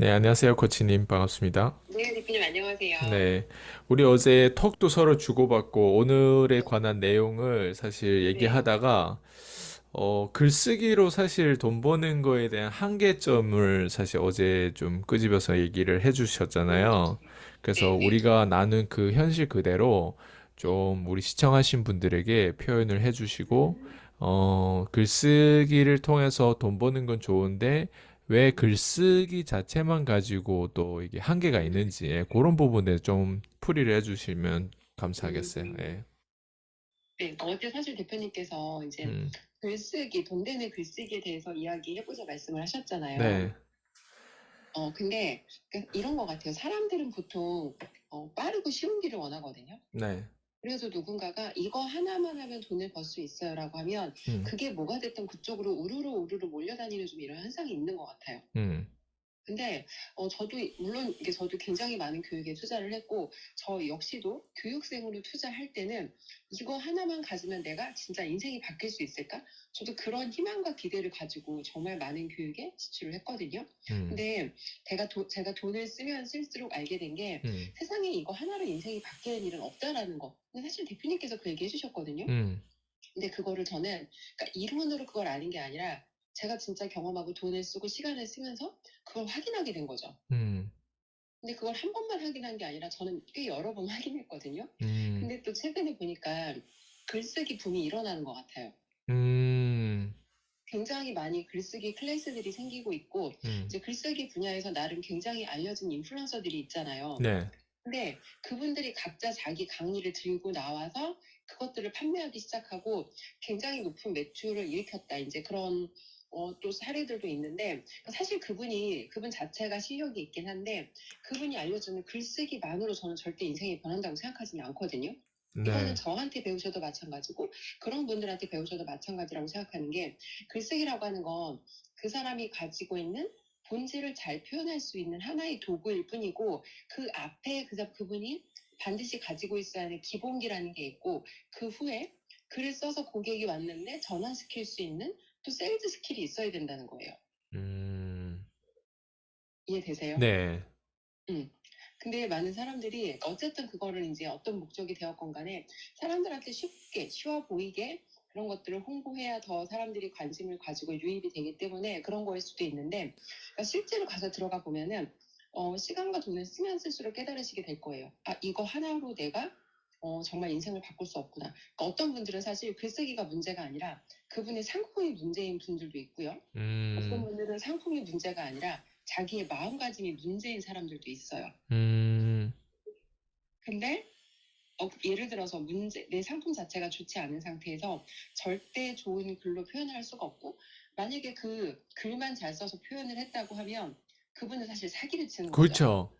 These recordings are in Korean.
네, 안녕하세요, 코치님. 반갑습니다. 네, 대표님 안녕하세요. 네, 우리 어제 톡도 서로 주고받고 오늘에 관한 내용을 사실 네, 얘기하다가 글쓰기로 사실 돈 버는 거에 대한 한계점을 사실 어제 좀 끄집어서 얘기를 해주셨잖아요. 그래서 네, 네. 우리가 나눈 그 현실 그대로 좀 우리 시청하신 분들에게 표현을 해주시고, 음, 글쓰기를 통해서 돈 버는 건 좋은데, 왜 글쓰기 자체만 가지고 또 이게 한계가 음, 있는지, 그런 부분에 좀 풀이를 해주시면 감사하겠어요. 음. 예. 네, 어제 사실 대표님께서 이제 음, 글쓰기, 돈 되는 글쓰기에 대해서 이야기해보자 말씀을 하셨잖아요. 네, 근데 이런 것 같아요. 사람들은 보통 빠르고 쉬운 길을 원하거든요. 네, 그래서 누군가가 이거 하나만 하면 돈을 벌 수 있어요라고 하면 음, 그게 뭐가 됐든 그쪽으로 우르르 우르르 몰려다니는 좀 이런 현상이 있는 것 같아요. 음, 근데 저도 물론 이게 저도 굉장히 많은 교육에 투자를 했고 저 역시도 교육생으로 투자할 때는 이거 하나만 가지면 내가 진짜 인생이 바뀔 수 있을까? 저도 그런 희망과 기대를 가지고 정말 많은 교육에 지출을 했거든요. 음, 근데 제가 돈을 쓰면 쓸수록 알게 된 게 음, 세상에 이거 하나로 인생이 바뀌는 일은 없다라는 거. 근데 사실 대표님께서 그 얘기 해주셨거든요. 음, 근데 그거를 저는 그러니까 이론으로 그걸 아는 게 아니라 제가 진짜 경험하고 돈을 쓰고 시간을 쓰면서 그걸 확인하게 된 거죠. 음, 근데 그걸 한 번만 확인한 게 아니라 저는 꽤 여러 번 확인했거든요. 음, 근데 또 최근에 보니까 글쓰기 붐이 일어나는 것 같아요. 음, 굉장히 많이 글쓰기 클래스들이 생기고 있고 음, 이제 글쓰기 분야에서 나름 굉장히 알려진 인플루언서들이 있잖아요. 네, 근데 그분들이 각자 자기 강의를 들고 나와서 그것들을 판매하기 시작하고 굉장히 높은 매출을 일으켰다. 이제 그런 또 사례들도 있는데 사실 그분 자체가 실력이 있긴 한데 그분이 알려주는 글쓰기만으로 저는 절대 인생이 변한다고 생각하지는 않거든요. 이거는 네, 저한테 배우셔도 마찬가지고 그런 분들한테 배우셔도 마찬가지라고 생각하는 게 글쓰기라고 하는 건 그 사람이 가지고 있는 본질을 잘 표현할 수 있는 하나의 도구일 뿐이고 그 앞에 그분이 반드시 가지고 있어야 하는 기본기라는 게 있고 그 후에 글을 써서 고객이 왔는데 전환시킬 수 있는 또 세일즈 스킬이 있어야 된다는 거예요. 음, 이해되세요? 네, 음. 근데 많은 사람들이 어쨌든 그거를 이제 어떤 목적이 되었건 간에 사람들한테 쉽게 쉬워 보이게 그런 것들을 홍보해야 더 사람들이 관심을 가지고 유입이 되기 때문에 그런 거일 수도 있는데 그러니까 실제로 가서 들어가 보면은 시간과 돈을 쓰면 쓸수록 깨달으시게 될 거예요. 아, 이거 하나로 내가 정말 인생을 바꿀 수 없구나. 그러니까 어떤 분들은 사실 글쓰기가 문제가 아니라 그분의 상품이 문제인 분들도 있고요. 어떤 음, 분들은 상품이 문제가 아니라 자기의 마음가짐이 문제인 사람들도 있어요. 음, 근데 예를 들어서 내 상품 자체가 좋지 않은 상태에서 절대 좋은 글로 표현을 할 수가 없고 만약에 그 글만 잘 써서 표현을 했다고 하면 그분은 사실 사기를 치는 거죠. 그렇죠.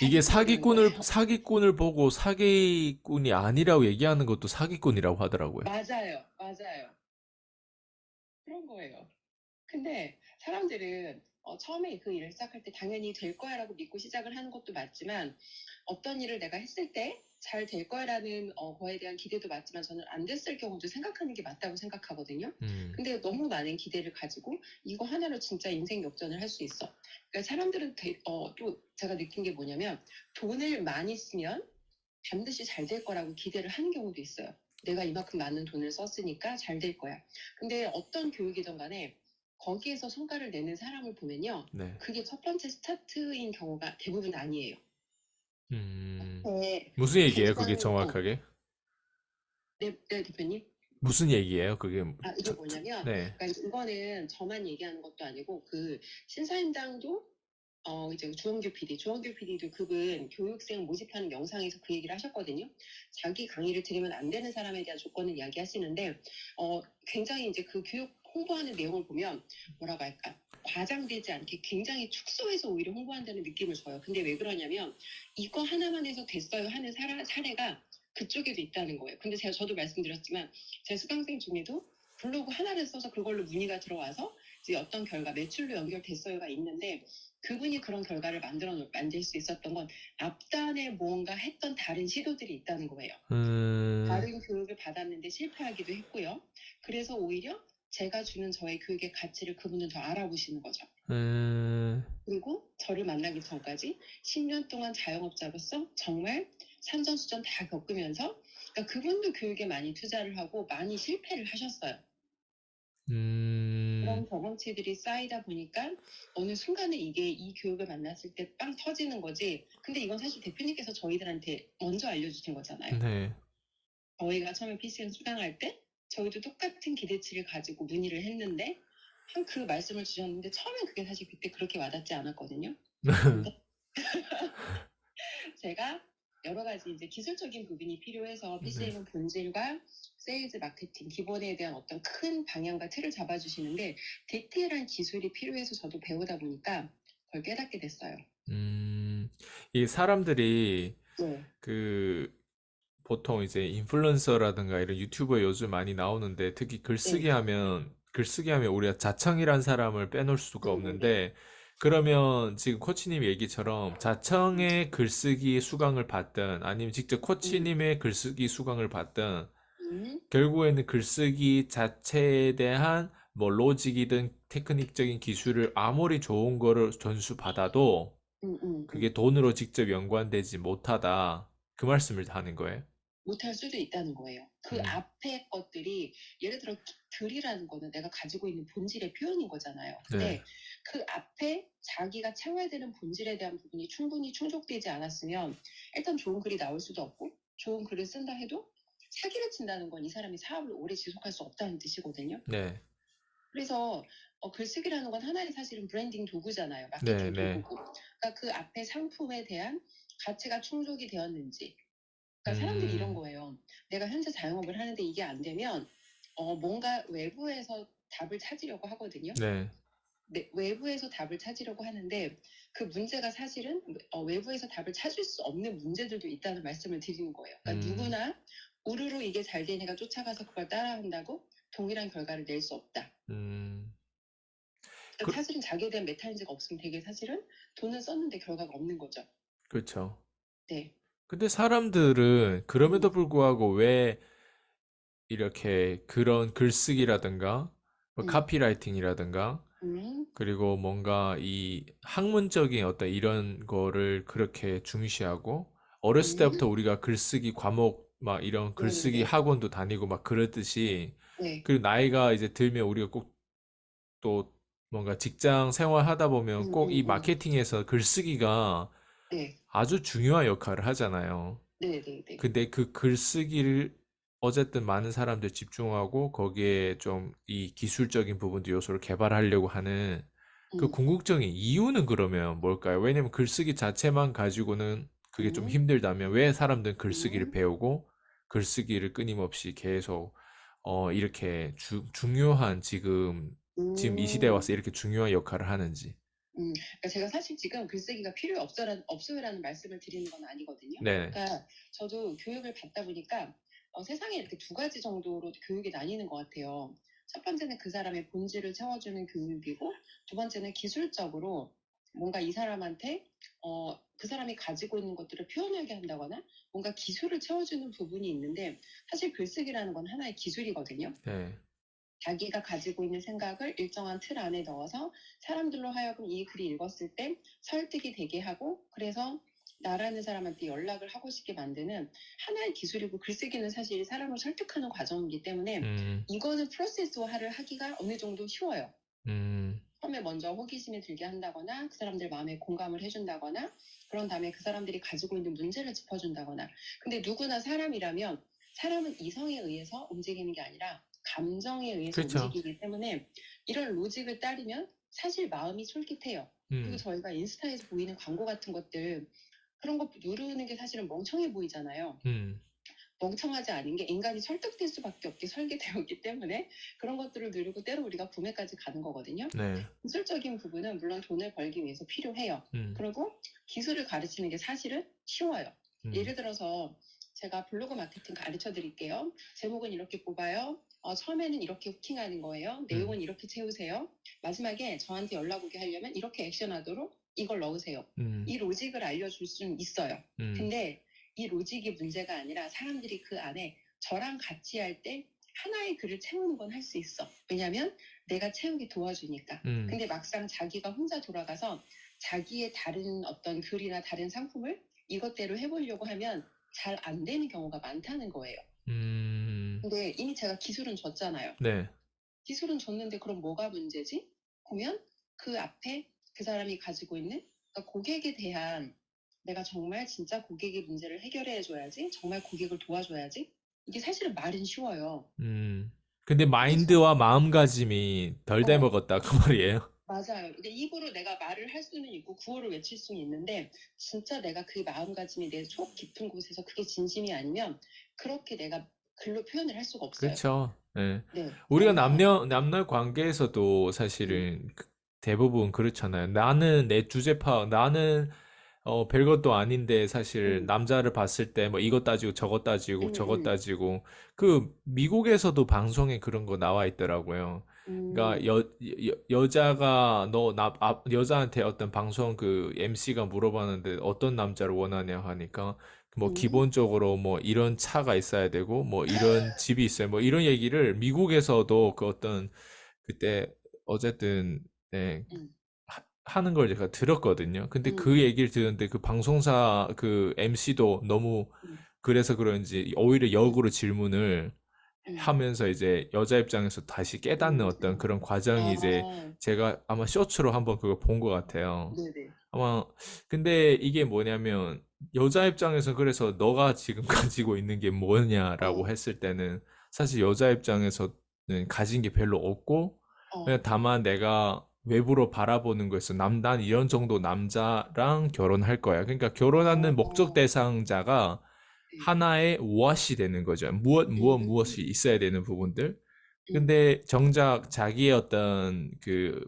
이게 사기꾼이 되는 거예요. 사기꾼을 보고 사기꾼이 아니라고 얘기하는 것도 사기꾼이라고 하더라고요. 맞아요. 맞아요. 그런 거예요. 근데 사람들은 처음에 그 일을 시작할 때 당연히 될 거야라고 믿고 시작을 하는 것도 맞지만 어떤 일을 내가 했을 때 잘 될 거야라는 거에 대한 기대도 맞지만 저는 안 됐을 경우도 생각하는 게 맞다고 생각하거든요. 음, 근데 너무 많은 기대를 가지고 이거 하나로 진짜 인생 역전을 할 수 있어. 그러니까 사람들은 또 제가 느낀 게 뭐냐면 돈을 많이 쓰면 반드시 잘 될 거라고 기대를 하는 경우도 있어요. 내가 이만큼 많은 돈을 썼으니까 잘 될 거야. 근데 어떤 교육이든 간에 거기에서 성과를 내는 사람을 보면요. 네. 그게 첫 번째 스타트인 경우가 대부분 아니에요. 네, 무슨 얘기예요, 그게 당장, 정확하게? 네, 대표님. 무슨 얘기예요, 그게? 아, 이게 뭐냐면, 네. 그러니까 이거는 저만 얘기하는 것도 아니고, 그, 신사임당도 이제 주원규 PD도 그분 교육생 모집하는 영상에서 그 얘기를 하셨거든요. 자기 강의를 들으면 안 되는 사람에 대한 조건을 이야기하시는데, 굉장히 이제 그 교육 홍보하는 내용을 보면 뭐라고 할까? 과장되지 않게 굉장히 축소해서 오히려 홍보한다는 느낌을 줘요. 근데 왜 그러냐면, 이거 하나만 해서 됐어요 하는 사례가 그쪽에도 있다는 거예요. 근데 저도 말씀드렸지만, 제 수강생 중에도 블로그 하나를 써서 그걸로 문의가 들어와서 이제 어떤 결과, 매출로 연결됐어요가 있는데, 그분이 그런 결과를 만들 수 있었던 건 앞단에 뭔가 했던 다른 시도들이 있다는 거예요. 음, 다른 교육을 받았는데 실패하기도 했고요. 그래서 오히려 제가 주는 저의 교육의 가치를 그분은 더 알아보시는 거죠. 음, 그리고 저를 만나기 전까지 10년 동안 자영업자로서 정말 산전수전 다 겪으면서 그러니까 그분도 교육에 많이 투자를 하고 많이 실패를 하셨어요. 음, 그런 경험치들이 쌓이다 보니까 어느 순간에 이게 이 교육을 만났을 때 빵 터지는 거지. 근데 이건 사실 대표님께서 저희들한테 먼저 알려주신 거잖아요. 네. 저희가 처음에 PCN 수강할 때 저희도 똑같은 기대치를 가지고 문의를 했는데 한 그 말씀을 주셨는데 처음엔 그게 사실 그때 그렇게 와닿지 않았거든요. 근데 제가 여러 가지 이제 기술적인 부분이 필요해서 네. PCN은 본질과 세일즈 마케팅 기본에 대한 어떤 큰 방향과 틀을 잡아주시는데 디테일한 기술이 필요해서 저도 배우다 보니까 그걸 깨닫게 됐어요. 음, 이 사람들이 네, 그 보통 이제 인플루언서라든가 이런 유튜버에 요즘 많이 나오는데 특히 네, 글쓰기 하면 우리가 자청이란 사람을 빼놓을 수가 네, 네, 네. 없는데 그러면 지금 코치님 얘기처럼 자청의 글쓰기 수강을 받든 아니면 직접 음, 코치님의 글쓰기 수강을 받든 음, 결국에는 글쓰기 자체에 대한 뭐 로직이든 테크닉적인 기술을 아무리 좋은 거를 전수 받아도 음, 음, 그게 음. 돈으로 직접 연관되지 못하다. 그 말씀을 하는 거예요. 못할 수도 있다는 거예요. 그 음, 앞에 것들이 예를 들어 글이라는 거는 내가 가지고 있는 본질의 표현인 거잖아요. 네, 근데 그 앞에 자기가 채워야 되는 본질에 대한 부분이 충분히 충족되지 않았으면 일단 좋은 글이 나올 수도 없고 좋은 글을 쓴다 해도 사기를 친다는 건 이 사람이 사업을 오래 지속할 수 없다는 뜻이거든요. 네, 그래서 글쓰기라는 건 하나의 사실은 브랜딩 도구잖아요. 네, 마케팅 네. 도구고. 그러니까 그 앞에 상품에 대한 가치가 충족이 되었는지 그러니까 사람들이 이런 음, 거예요. 내가 현재 자영업을 하는데 이게 안 되면 뭔가 외부에서 답을 찾으려고 하거든요. 네, 네, 외부에서 답을 찾으려고 하는데 그 문제가 사실은 외부에서 답을 찾을 수 없는 문제들도 있다는 말씀을 드리는 거예요. 그러니까 음, 누구나 우르르 이게 잘 되니까 쫓아가서 그걸 따라한다고 동일한 결과를 낼 수 없다. 음. 그러니까 그, 사실은 자기에 대한 메타인지가 없으면 되게 사실은 돈을 썼는데 결과가 없는 거죠. 그렇죠. 네. 근데 사람들은 그럼에도 음, 불구하고 왜 이렇게 그런 글쓰기라든가, 뭐 음, 카피라이팅이라든가, 음, 그리고 뭔가 이 학문적인 어떤 이런 거를 그렇게 중시하고, 어렸을 때부터 음, 우리가 글쓰기 과목, 막 이런 글쓰기 네네네. 학원도 다니고 막 그러듯이, 네. 그리고 나이가 이제 들면 우리가 꼭 또 뭔가 직장 생활 하다 보면 꼭 이 음. 마케팅에서 글쓰기가 네. 아주 중요한 역할을 하잖아요. 네네네. 근데 그 글쓰기를 어쨌든 많은 사람들 집중하고 거기에 좀 이 기술적인 부분도 요소를 개발하려고 하는 그 음, 궁극적인 이유는 그러면 뭘까요? 왜냐면 글쓰기 자체만 가지고는 그게 좀 음, 힘들다면 왜 사람들은 글쓰기를 음, 배우고 글쓰기를 끊임없이 계속 이렇게 중요한 지금 이 시대에 음, 와서 이렇게 중요한 역할을 하는지. 그러니까 제가 사실 지금 글쓰기가 필요 없어요라는 말씀을 드리는 건 아니거든요. 네, 그러니까 저도 교육을 받다 보니까 세상에 이렇게 두 가지 정도로 교육이 나뉘는 것 같아요. 첫 번째는 그 사람의 본질을 채워주는 교육이고, 두 번째는 기술적으로 뭔가 이 사람한테 그 사람이 가지고 있는 것들을 표현하게 한다거나 뭔가 기술을 채워주는 부분이 있는데 사실 글쓰기라는 건 하나의 기술이거든요. 네, 자기가 가지고 있는 생각을 일정한 틀 안에 넣어서 사람들로 하여금 이 글이 읽었을 때 설득이 되게 하고 그래서 나라는 사람한테 연락을 하고 싶게 만드는 하나의 기술이고 글쓰기는 사실 사람을 설득하는 과정이기 때문에 음, 이거는 프로세스화를 하기가 어느 정도 쉬워요. 음, 처음에 먼저 호기심이 들게 한다거나 그 사람들 마음에 공감을 해준다거나 그런 다음에 그 사람들이 가지고 있는 문제를 짚어준다거나 근데 누구나 사람이라면 사람은 이성에 의해서 움직이는 게 아니라 감정에 의해서 그렇죠. 움직이기 때문에 이런 로직을 따르면 사실 마음이 솔깃해요. 그리고 음, 저희가 인스타에서 보이는 광고 같은 것들 그런 거 누르는 게 사실은 멍청해 보이잖아요. 음, 멍청하지 않은 게 인간이 설득될 수밖에 없게 설계되었기 때문에 그런 것들을 누르고 때로 우리가 구매까지 가는 거거든요. 네, 기술적인 부분은 물론 돈을 벌기 위해서 필요해요. 음, 그리고 기술을 가르치는 게 사실은 쉬워요. 음, 예를 들어서 제가 블로그 마케팅 가르쳐 드릴게요. 제목은 이렇게 뽑아요. 처음에는 이렇게 후킹하는 거예요. 음, 내용은 이렇게 채우세요. 마지막에 저한테 연락 오게 하려면 이렇게 액션하도록 이걸 넣으세요. 음, 이 로직을 알려줄 수는 있어요. 음, 근데 이 로직이 문제가 아니라 사람들이 그 안에 저랑 같이 할 때 하나의 글을 채우는 건 할 수 있어. 왜냐면 내가 채우기 도와주니까. 근데 막상 자기가 혼자 돌아가서 자기의 다른 어떤 글이나 다른 상품을 이것대로 해보려고 하면 잘 안 되는 경우가 많다는 거예요. 근데 이미 제가 기술은 줬잖아요. 네. 기술은 줬는데 그럼 뭐가 문제지? 보면 그 앞에 그 사람이 가지고 있는 그러니까 고객에 대한 내가 정말 진짜 고객의 문제를 해결해 줘야지. 정말 고객을 도와줘야지. 이게 사실은 말은 쉬워요. 근데 근데 마인드와 마음가짐이 덜 돼 어, 먹었다 그 말이에요. 맞아요. 근데 입으로 내가 말을 할 수는 있고 구호를 외칠 수는 있는데 진짜 내가 그 마음가짐이 내 속 깊은 곳에서 그게 진심이 아니면 그렇게 내가 글로 표현을 할 수가 없어요. 그렇죠. 예. 네, 우리가 달라요. 남녀 관계에서도 음, 사실은 대부분 그렇잖아요. 나는 내 주제 파악, 나는 별것도 아닌데 사실 음, 남자를 봤을 때 뭐 이것 따지고 저것 따지고 저것 음, 따지고 그 미국에서도 방송에 그런 거 나와 있더라고요. 그러니까 음, 여자가 여자한테 어떤 방송 그 MC가 물어봤는데 어떤 남자를 원하냐 하니까 뭐 음, 기본적으로 뭐 이런 차가 있어야 되고 뭐 이런 집이 있어요. 뭐 이런 얘기를 미국에서도 그 어떤 그때 어쨌든 네, 음, 하는 걸 제가 들었거든요. 근데 그 음, 얘기를 듣는데 그 방송사 그 MC도 너무 음, 그래서 그런지 오히려 음, 역으로 질문을 음, 하면서 이제 여자 입장에서 다시 깨닫는 어떤 그런 과정이 이제 아, 제가 아마 쇼츠로 한번 그거 본 것 같아요. 네네. 아마 근데 이게 뭐냐면 여자 입장에서 그래서 너가 지금 가지고 있는 게 뭐냐라고 어, 했을 때는 사실 여자 입장에서는 가진 게 별로 없고 그냥 어, 다만 내가 외부로 바라보는 거에서 난 이런 정도 남자랑 결혼할 거야. 그러니까 결혼하는 목적 어, 대상자가 네. 하나의 무엇이 되는 거죠. 무엇이 음, 있어야 되는 부분들. 음, 근데 정작 자기의 어떤 그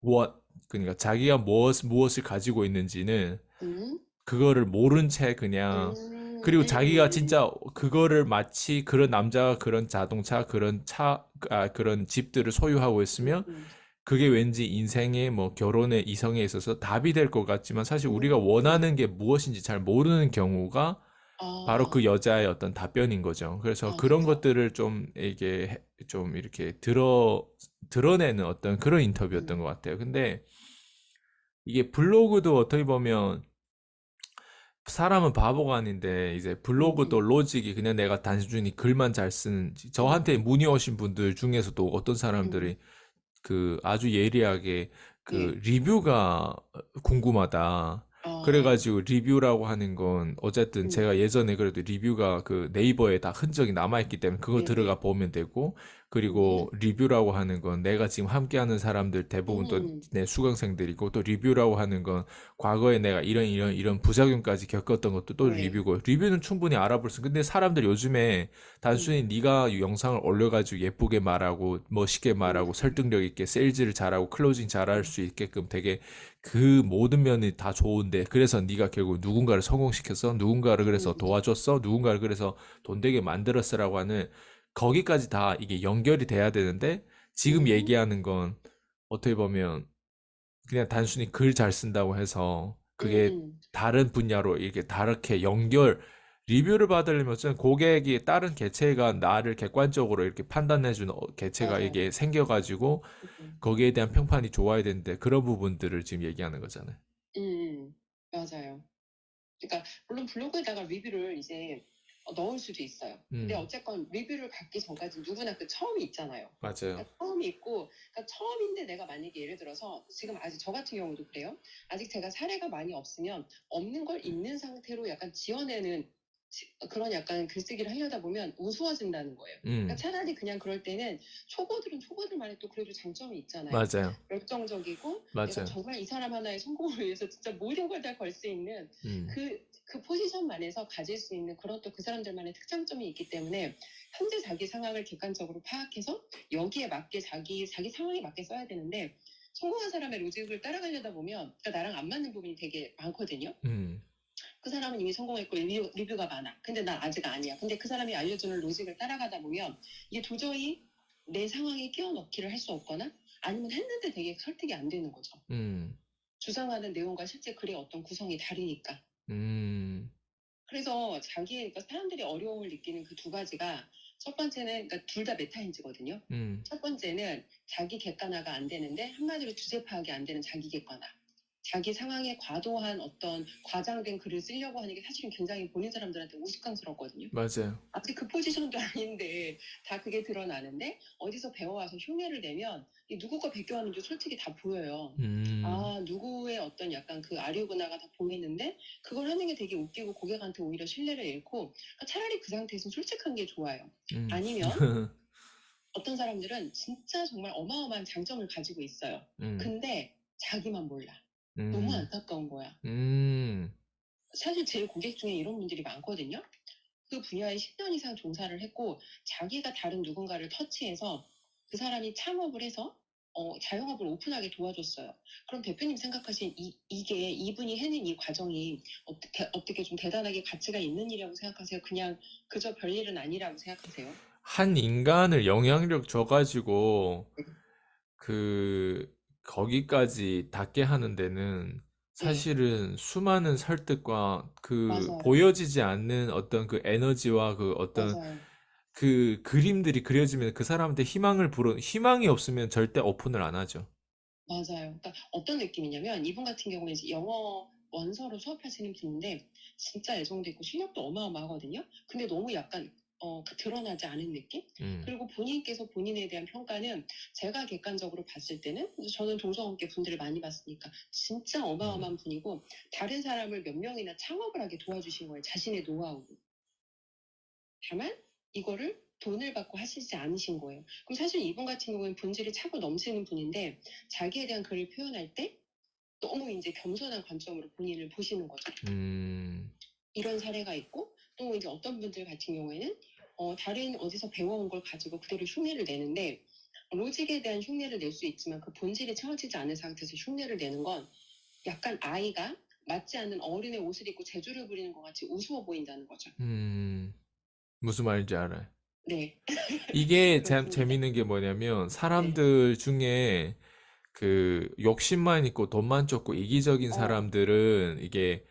무엇, 그러니까 자기가 무엇을 가지고 있는지는 음, 그거를 모른 채 그냥 그리고 자기가 음, 진짜 그거를 마치 그런 남자가 그런 자동차, 그런 집들을 소유하고 음, 있으면 음, 그게 왠지 인생의 뭐 결혼의 이성에 있어서 답이 될 것 같지만 사실 우리가 음, 원하는 게 무엇인지 잘 모르는 경우가 바로 그 아, 여자의 어떤 답변인 거죠. 그래서 아, 그런 그죠. 것들을 좀 이게 좀 이렇게 드러내는 어떤 그런 인터뷰였던 음, 것 같아요. 근데 이게 블로그도 어떻게 보면 사람은 바보가 아닌데 이제 음, 블로그도 음, 로직이 그냥 내가 단순히 글만 잘 쓰는 음, 저한테 문의 오신 분들 중에서도 어떤 음, 사람들이 그 아주 예리하게 예, 그 리뷰가 궁금하다. 아, 그래가지고 리뷰라고 하는 건 어쨌든 제가 음, 예전에 그래도 리뷰가 그 네이버에 다 흔적이 남아있기 때문에 그거 들어가 네네. 보면 되고 그리고 리뷰라고 하는 건 내가 지금 함께하는 사람들 대부분 또 음, 내 수강생들이고 또 리뷰라고 하는 건 과거에 내가 이런 부작용까지 겪었던 것도 또 네. 리뷰고 리뷰는 충분히 알아볼 수 근데 사람들 요즘에 단순히 음, 네가 영상을 올려가지고 예쁘게 말하고 멋있게 말하고 음, 설득력 있게 세일즈를 잘하고 클로징 잘할 음, 수 있게끔 되게 그 모든 면이 다 좋은데 그래서 네가 결국 누군가를 성공시켰어 누군가를 그래서 음, 도와줬어 누군가를 그래서 돈 되게 만들었어라고 하는 거기까지 다 이게 연결이 돼야 되는데 지금 음, 얘기하는 건 어떻게 보면 그냥 단순히 글 잘 쓴다고 해서 그게 음, 다른 분야로 이렇게 다르게 리뷰를 받으려면 어쨌든 고객이 다른 개체가 나를 객관적으로 이렇게 판단해주는 개체가 맞아요. 이게 생겨가지고 음, 거기에 대한 평판이 좋아야 되는데 그런 부분들을 지금 얘기하는 거잖아요. 맞아요. 그러니까 물론 블로그에다가 리뷰를 이제 넣을 수도 있어요. 근데 음, 어쨌건 리뷰를 받기 전까지 누구나 그 처음이 있잖아요. 맞아요. 그러니까 처음이 있고, 그러니까 처음인데 내가 만약에 예를 들어서 지금 아직 저 같은 경우도 그래요. 아직 제가 사례가 많이 없으면 없는 걸 있는 상태로 약간 지어내는 그런 약간 글쓰기를 하려다 보면 우스워진다는 거예요. 그러니까 음, 차라리 그냥 그럴 때는 초보들은 초보들만의 또 그래도 장점이 있잖아요. 맞아요. 열정적이고 내가 맞아요. 정말 이 사람 하나의 성공을 위해서 진짜 모든 걸 다 걸 수 있는 음, 그 포지션만에서 가질 수 있는 그런 또 그 사람들만의 특장점이 있기 때문에 현재 자기 상황을 객관적으로 파악해서 여기에 맞게 자기 상황에 맞게 써야 되는데 성공한 사람의 로직을 따라가려다 보면 그러니까 나랑 안 맞는 부분이 되게 많거든요. 음, 그 사람은 이미 성공했고 리뷰가 많아. 근데 난 아직 아니야. 근데 그 사람이 알려주는 로직을 따라가다 보면 이게 도저히 내 상황에 끼워 넣기를 할 수 없거나 아니면 했는데 되게 설득이 안 되는 거죠. 음, 주장하는 내용과 실제 글의 어떤 구성이 다르니까. 음, 그래서 그러니까 사람들이 어려움을 느끼는 그 두 가지가 첫 번째는 그러니까 둘 다 메타인지거든요. 첫 번째는 자기 객관화가 안 되는데 한마디로 주제 파악이 안 되는 자기 객관화. 자기 상황에 과도한 어떤 과장된 글을 쓰려고 하는 게 사실은 굉장히 보는 사람들한테 우스꽝스럽거든요. 맞아요. 아직 그 포지션도 아닌데 다 그게 드러나는데 어디서 배워와서 흉내를 내면 이 누구가 베껴왔는지 솔직히 다 보여요. 아, 누구의 어떤 약간 그 아류구나가 다 보이는데 그걸 하는 게 되게 웃기고 고객한테 오히려 신뢰를 잃고 그러니까 차라리 그 상태에서 솔직한 게 좋아요. 아니면 어떤 사람들은 진짜 정말 어마어마한 장점을 가지고 있어요. 근데 자기만 몰라. 너무 안타까운 거야. 사실 제 고객 중에 이런 분들이 많거든요. 그 분야에 10년 이상 종사를 했고 자기가 다른 누군가를 터치해서 그 사람이 창업을 해서 자영업을 오픈하게 도와줬어요. 그럼 대표님 생각하신 이게 이분이 해낸 이 과정이 어떻게 좀 대단하게 가치가 있는 일이라고 생각하세요? 그냥 그저 별일은 아니라고 생각하세요? 한 인간을 영향력 줘가지고 네. 거기까지 닿게 하는 데는 네, 사실은 수많은 설득과 맞아요. 보여지지 않는 어떤 그 에너지와 그 어떤 맞아요. 그 그림들이 그려지면 그 사람한테 희망이 없으면 절대 오픈을 안 하죠. 맞아요. 그러니까 어떤 느낌이냐면 이분 같은 경우는 이제 영어 원서로 수업하시는 분인데 진짜 애정도 있고 실력도 어마어마하거든요. 근데 너무 약간 드러나지 않은 느낌? 그리고 본인께서 본인에 대한 평가는 제가 객관적으로 봤을 때는 저는 동성업계 분들을 많이 봤으니까 진짜 어마어마한 분이고 다른 사람을 몇 명이나 창업을 하게 도와주신 거예요. 자신의 노하우로. 다만 이거를 돈을 받고 하시지 않으신 거예요. 그럼 사실 이분 같은 경우는 본질이 차고 넘치는 분인데 자기에 대한 글을 표현할 때 너무 이제 겸손한 관점으로 본인을 보시는 거죠. 이런 사례가 있고 또 이제 어떤 분들 같은 경우에는 다른 어디서 배워온 걸 가지고 그대로 흉내를 내는데 로직에 대한 흉내를 낼 수 있지만 그 본질이 채워지지 않은 상태에서 흉내를 내는 건 약간 아이가 맞지 않는 어른의 옷을 입고 재주를 부리는 것 같이 우스워 보인다는 거죠. 무슨 말인지 알아요. 네, 이게 그렇습니다. 재밌는 게 뭐냐면 네. 사람들 중에 그 욕심만 있고 돈만 쫓고 이기적인 어, 사람들은 이게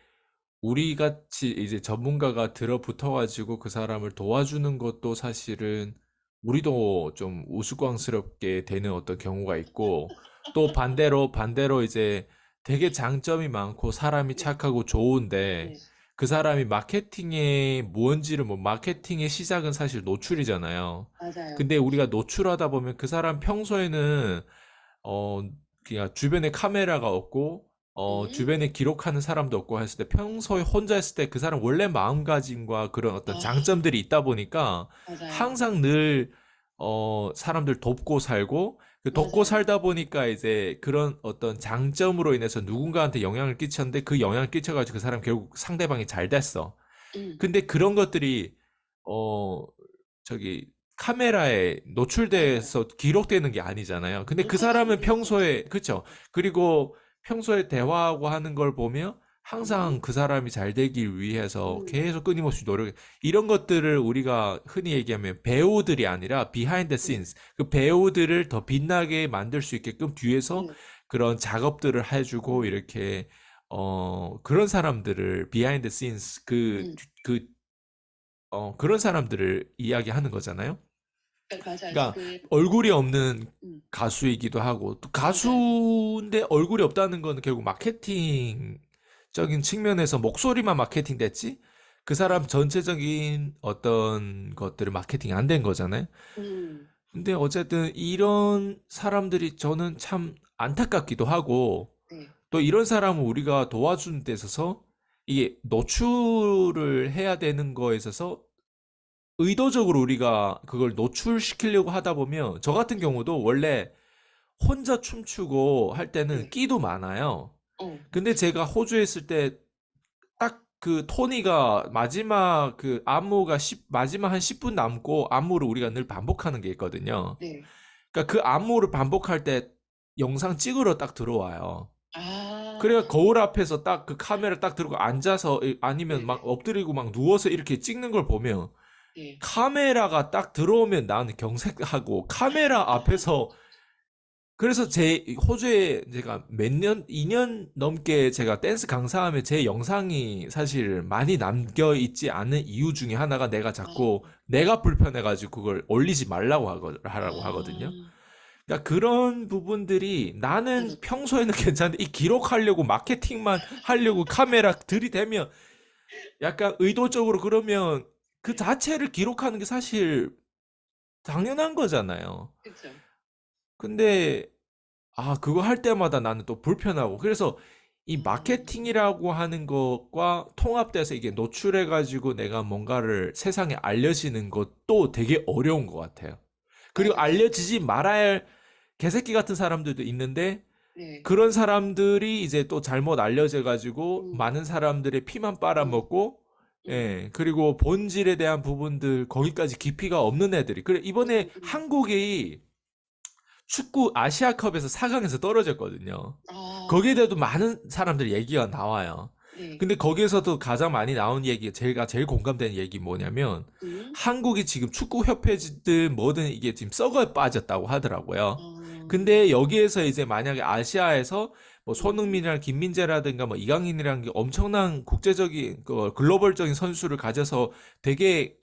우리 같이 이제 전문가가 들어붙어가지고 그 사람을 도와주는 것도 사실은 우리도 좀 우스꽝스럽게 되는 어떤 경우가 있고 또 반대로 이제 되게 장점이 많고 사람이 네, 착하고 좋은데 네, 그 사람이 마케팅의 뭔지를 마케팅의 시작은 사실 노출이잖아요. 맞아요. 근데 우리가 노출하다 보면 그 사람 평소에는 어 그냥 주변에 카메라가 없고 음, 주변에 기록하는 사람도 없고 했을 때 평소에 혼자 했을 때 그 사람 원래 마음가짐과 그런 어떤 아, 장점들이 있다 보니까 맞아요. 항상 늘 사람들 돕고 살고 그 돕고 맞아요. 살다 보니까 이제 그런 어떤 장점으로 인해서 누군가한테 영향을 끼쳤는데 그 영향을 끼쳐가지고 그 사람 결국 상대방이 잘 됐어. 음, 근데 그런 것들이 어 저기 카메라에 맞아요. 노출돼서 기록되는 게 아니잖아요. 근데 그 인터뷰에서는 사람은 그럴 수 없죠. 평소에 그쵸? 그리고 평소에 대화하고 하는 걸 보면 음, 항상 그 사람이 잘 되길 위해서 음, 계속 끊임없이 이런 것들을 우리가 흔히 얘기하면 배우들이 아니라 비하인드 네, 씬스 그 배우들을 더 빛나게 만들 수 있게끔 뒤에서 네, 그런 작업들을 해주고 음, 이렇게 그런 사람들을 비하인드 씬스 음. 그런 사람들을 이야기하는 거잖아요. 맞아요. 그러니까 얼굴이 없는 음, 가수이기도 하고 또 맞아요. 가수인데 얼굴이 없다는 건 결국 마케팅적인 측면에서 목소리만 마케팅 됐지 그 사람 네, 전체적인 어떤 것들을 마케팅이 안 된 거잖아요. 음, 근데 어쨌든 이런 사람들이 저는 참 안타깝기도 하고 네, 또 이런 사람을 우리가 도와주는 데 있어서 이게 노출을 해야 되는 거에 있어서 의도적으로 우리가 그걸 노출시키려고 하다 보면 저 같은 음, 경우도 원래 혼자 춤추고 할 때는 네, 끼도 많아요. 어, 근데 제가 호주에 있을 때 딱 그 토니가 마지막 그 안무가 마지막 한 10분 남고 안무를 우리가 늘 반복하는 게 있거든요. 네, 그러니까 그 안무를 반복할 때 영상 찍으러 딱 들어와요. 아, 그래야 거울 앞에서 딱 그 카메라 딱 들고 앉아서 아니면 막 네네, 엎드리고 막 누워서 이렇게 찍는 걸 보면 네, 카메라가 딱 들어오면 나는 경색하고 카메라 앞에서 그래서 제 호주에 제가 몇 년, 2년 넘게 제가 댄스 강사하면 제 영상이 사실 많이 남겨 있지 않은 이유 중에 하나가 내가 아, 자꾸 내가 불편해가지고 그걸 올리지 말라고 하라고 하거든요. 아, 그러니까 그런 부분들이 나는 맞아. 평소에는 괜찮은데 이 기록하려고 마케팅만 하려고 카메라 들이대면 약간 의도적으로 그러면 그 자체를 기록하는 게 사실 당연한 거잖아요. 그쵸. 근데 그거 할 때마다 나는 또 불편하고 그래서 이 아, 마케팅이라고 하는 것과 통합돼서 이게 노출해가지고 내가 뭔가를 세상에 알려지는 것도 되게 어려운 것 같아요. 그리고 맞아요. 알려지지 말아야 할 개새끼 같은 사람들도 있는데 네. 그런 사람들이 이제 또 잘못 알려져가지고 음, 많은 사람들의 피만 음, 빨아먹고 음, 예, 그리고 본질에 대한 부분들 거기까지 깊이가 없는 애들이 그래 이번에 음. 한국이 축구 아시아컵에서 4강에서 떨어졌거든요. 거기에 아, 대해도 많은 사람들 얘기가 나와요. 네. 근데 거기에서도 가장 많이 나온 얘기, 제가 제일 공감되는 얘기 뭐냐면, 음, 한국이 지금 축구협회든 뭐든 이게 지금 썩어 빠졌다고 하더라고요. 아, 근데 여기에서 이제 만약에 아시아에서 뭐 음, 손흥민이랑 김민재라든가 뭐 이강인이라는 게 엄청난 국제적인, 글로벌적인 선수를 가져서 되게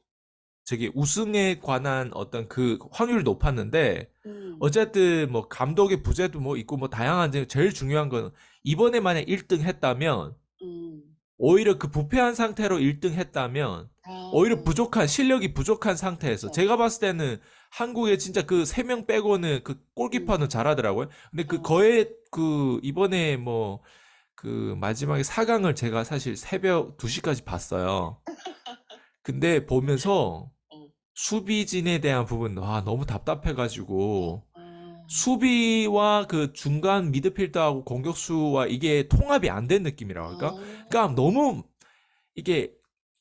저기 우승에 관한 어떤 그 확률이 높았는데 음, 어쨌든 뭐 감독의 부재도 뭐 있고 뭐 다양한데 제일 중요한 건 이번에 만약 1등 했다면 음. 오히려 그 부패한 상태로 1등 했다면 오히려 아, 부족한 실력이 부족한 상태에서 그쵸. 제가 봤을 때는 한국에 진짜 그 3명 빼고는 그 음, 골키퍼는 잘하더라고요. 근데 그 어, 거에 그 이번에 뭐 그 마지막에 4강을 제가 사실 새벽 2시까지 봤어요. 근데 보면서 어, 수비진에 대한 부분, 너무 어, 답답해가지고, 아, 수비와 그 중간 미드필더하고 공격수와 이게 통합이 안 된 느낌이라고 할까? 그러니까 아, 너무 이게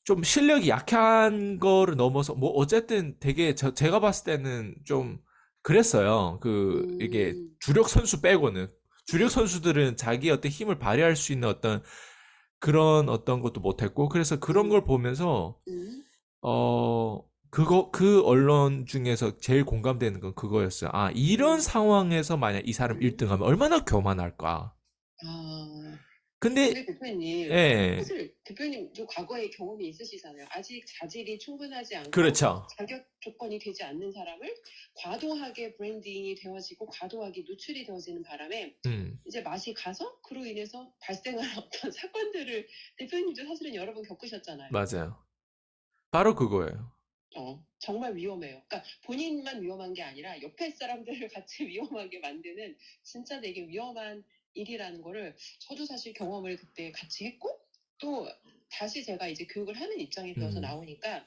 좀 실력이 약한 거를 넘어서, 뭐, 어쨌든 되게 제가 봤을 때는 좀 그랬어요. 이게 음, 주력 선수 빼고는. 주력 네, 선수들은 자기 어떤 힘을 발휘할 수 있는 어떤 그런 어떤 것도 못했고, 그래서 그런 음, 걸 보면서 음, 그 언론 중에서 제일 공감되는 건 그거였어요. 이런 음, 상황에서 만약 이 사람 음, 1등 하면 얼마나 교만할까. 아. 근데, 근데 대표님, 예, 사실 대표님도 과거에 경험이 있으시잖아요. 아직 자질이 충분하지 않고 그렇죠. 자격 조건이 되지 않는 사람을 과도하게 브랜딩이 되어지고 과도하게 노출이 되어지는 바람에 음, 이제 맛이 가서 그로 인해서 발생한 어떤 사건들을 대표님도 사실은 여러 번 겪으셨잖아요. 맞아요. 바로 그거예요. 정말 위험해요. 그러니까 본인만 위험한 게 아니라 옆에 사람들을 같이 위험하게 만드는 진짜 되게 위험한 일이라는 거를 저도 사실 경험을 그때 같이 했고 또 다시 제가 이제 교육을 하는 입장이 되어서 음, 나오니까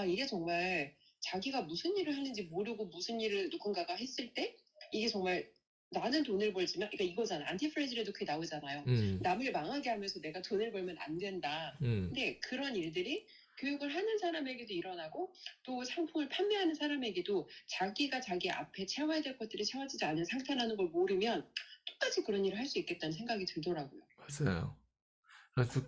이게 정말 자기가 무슨 일을 하는지 모르고 무슨 일을 누군가가 했을 때 이게 정말 나는 돈을 벌지만 그러니까 이거잖아. 안티프레즈에도 그게 나오잖아요. 음, 남을 망하게 하면서 내가 돈을 벌면 안 된다. 음, 근데 그런 일들이 교육을 하는 사람에게도 일어나고 또 상품을 판매하는 사람에게도 자기가 자기 앞에 채워야 될 것들이 채워지지 않은 상태라는 걸 모르면 똑같이 그런 일을 할 수 있겠다는 생각이 들더라고요. 맞아요. 그래서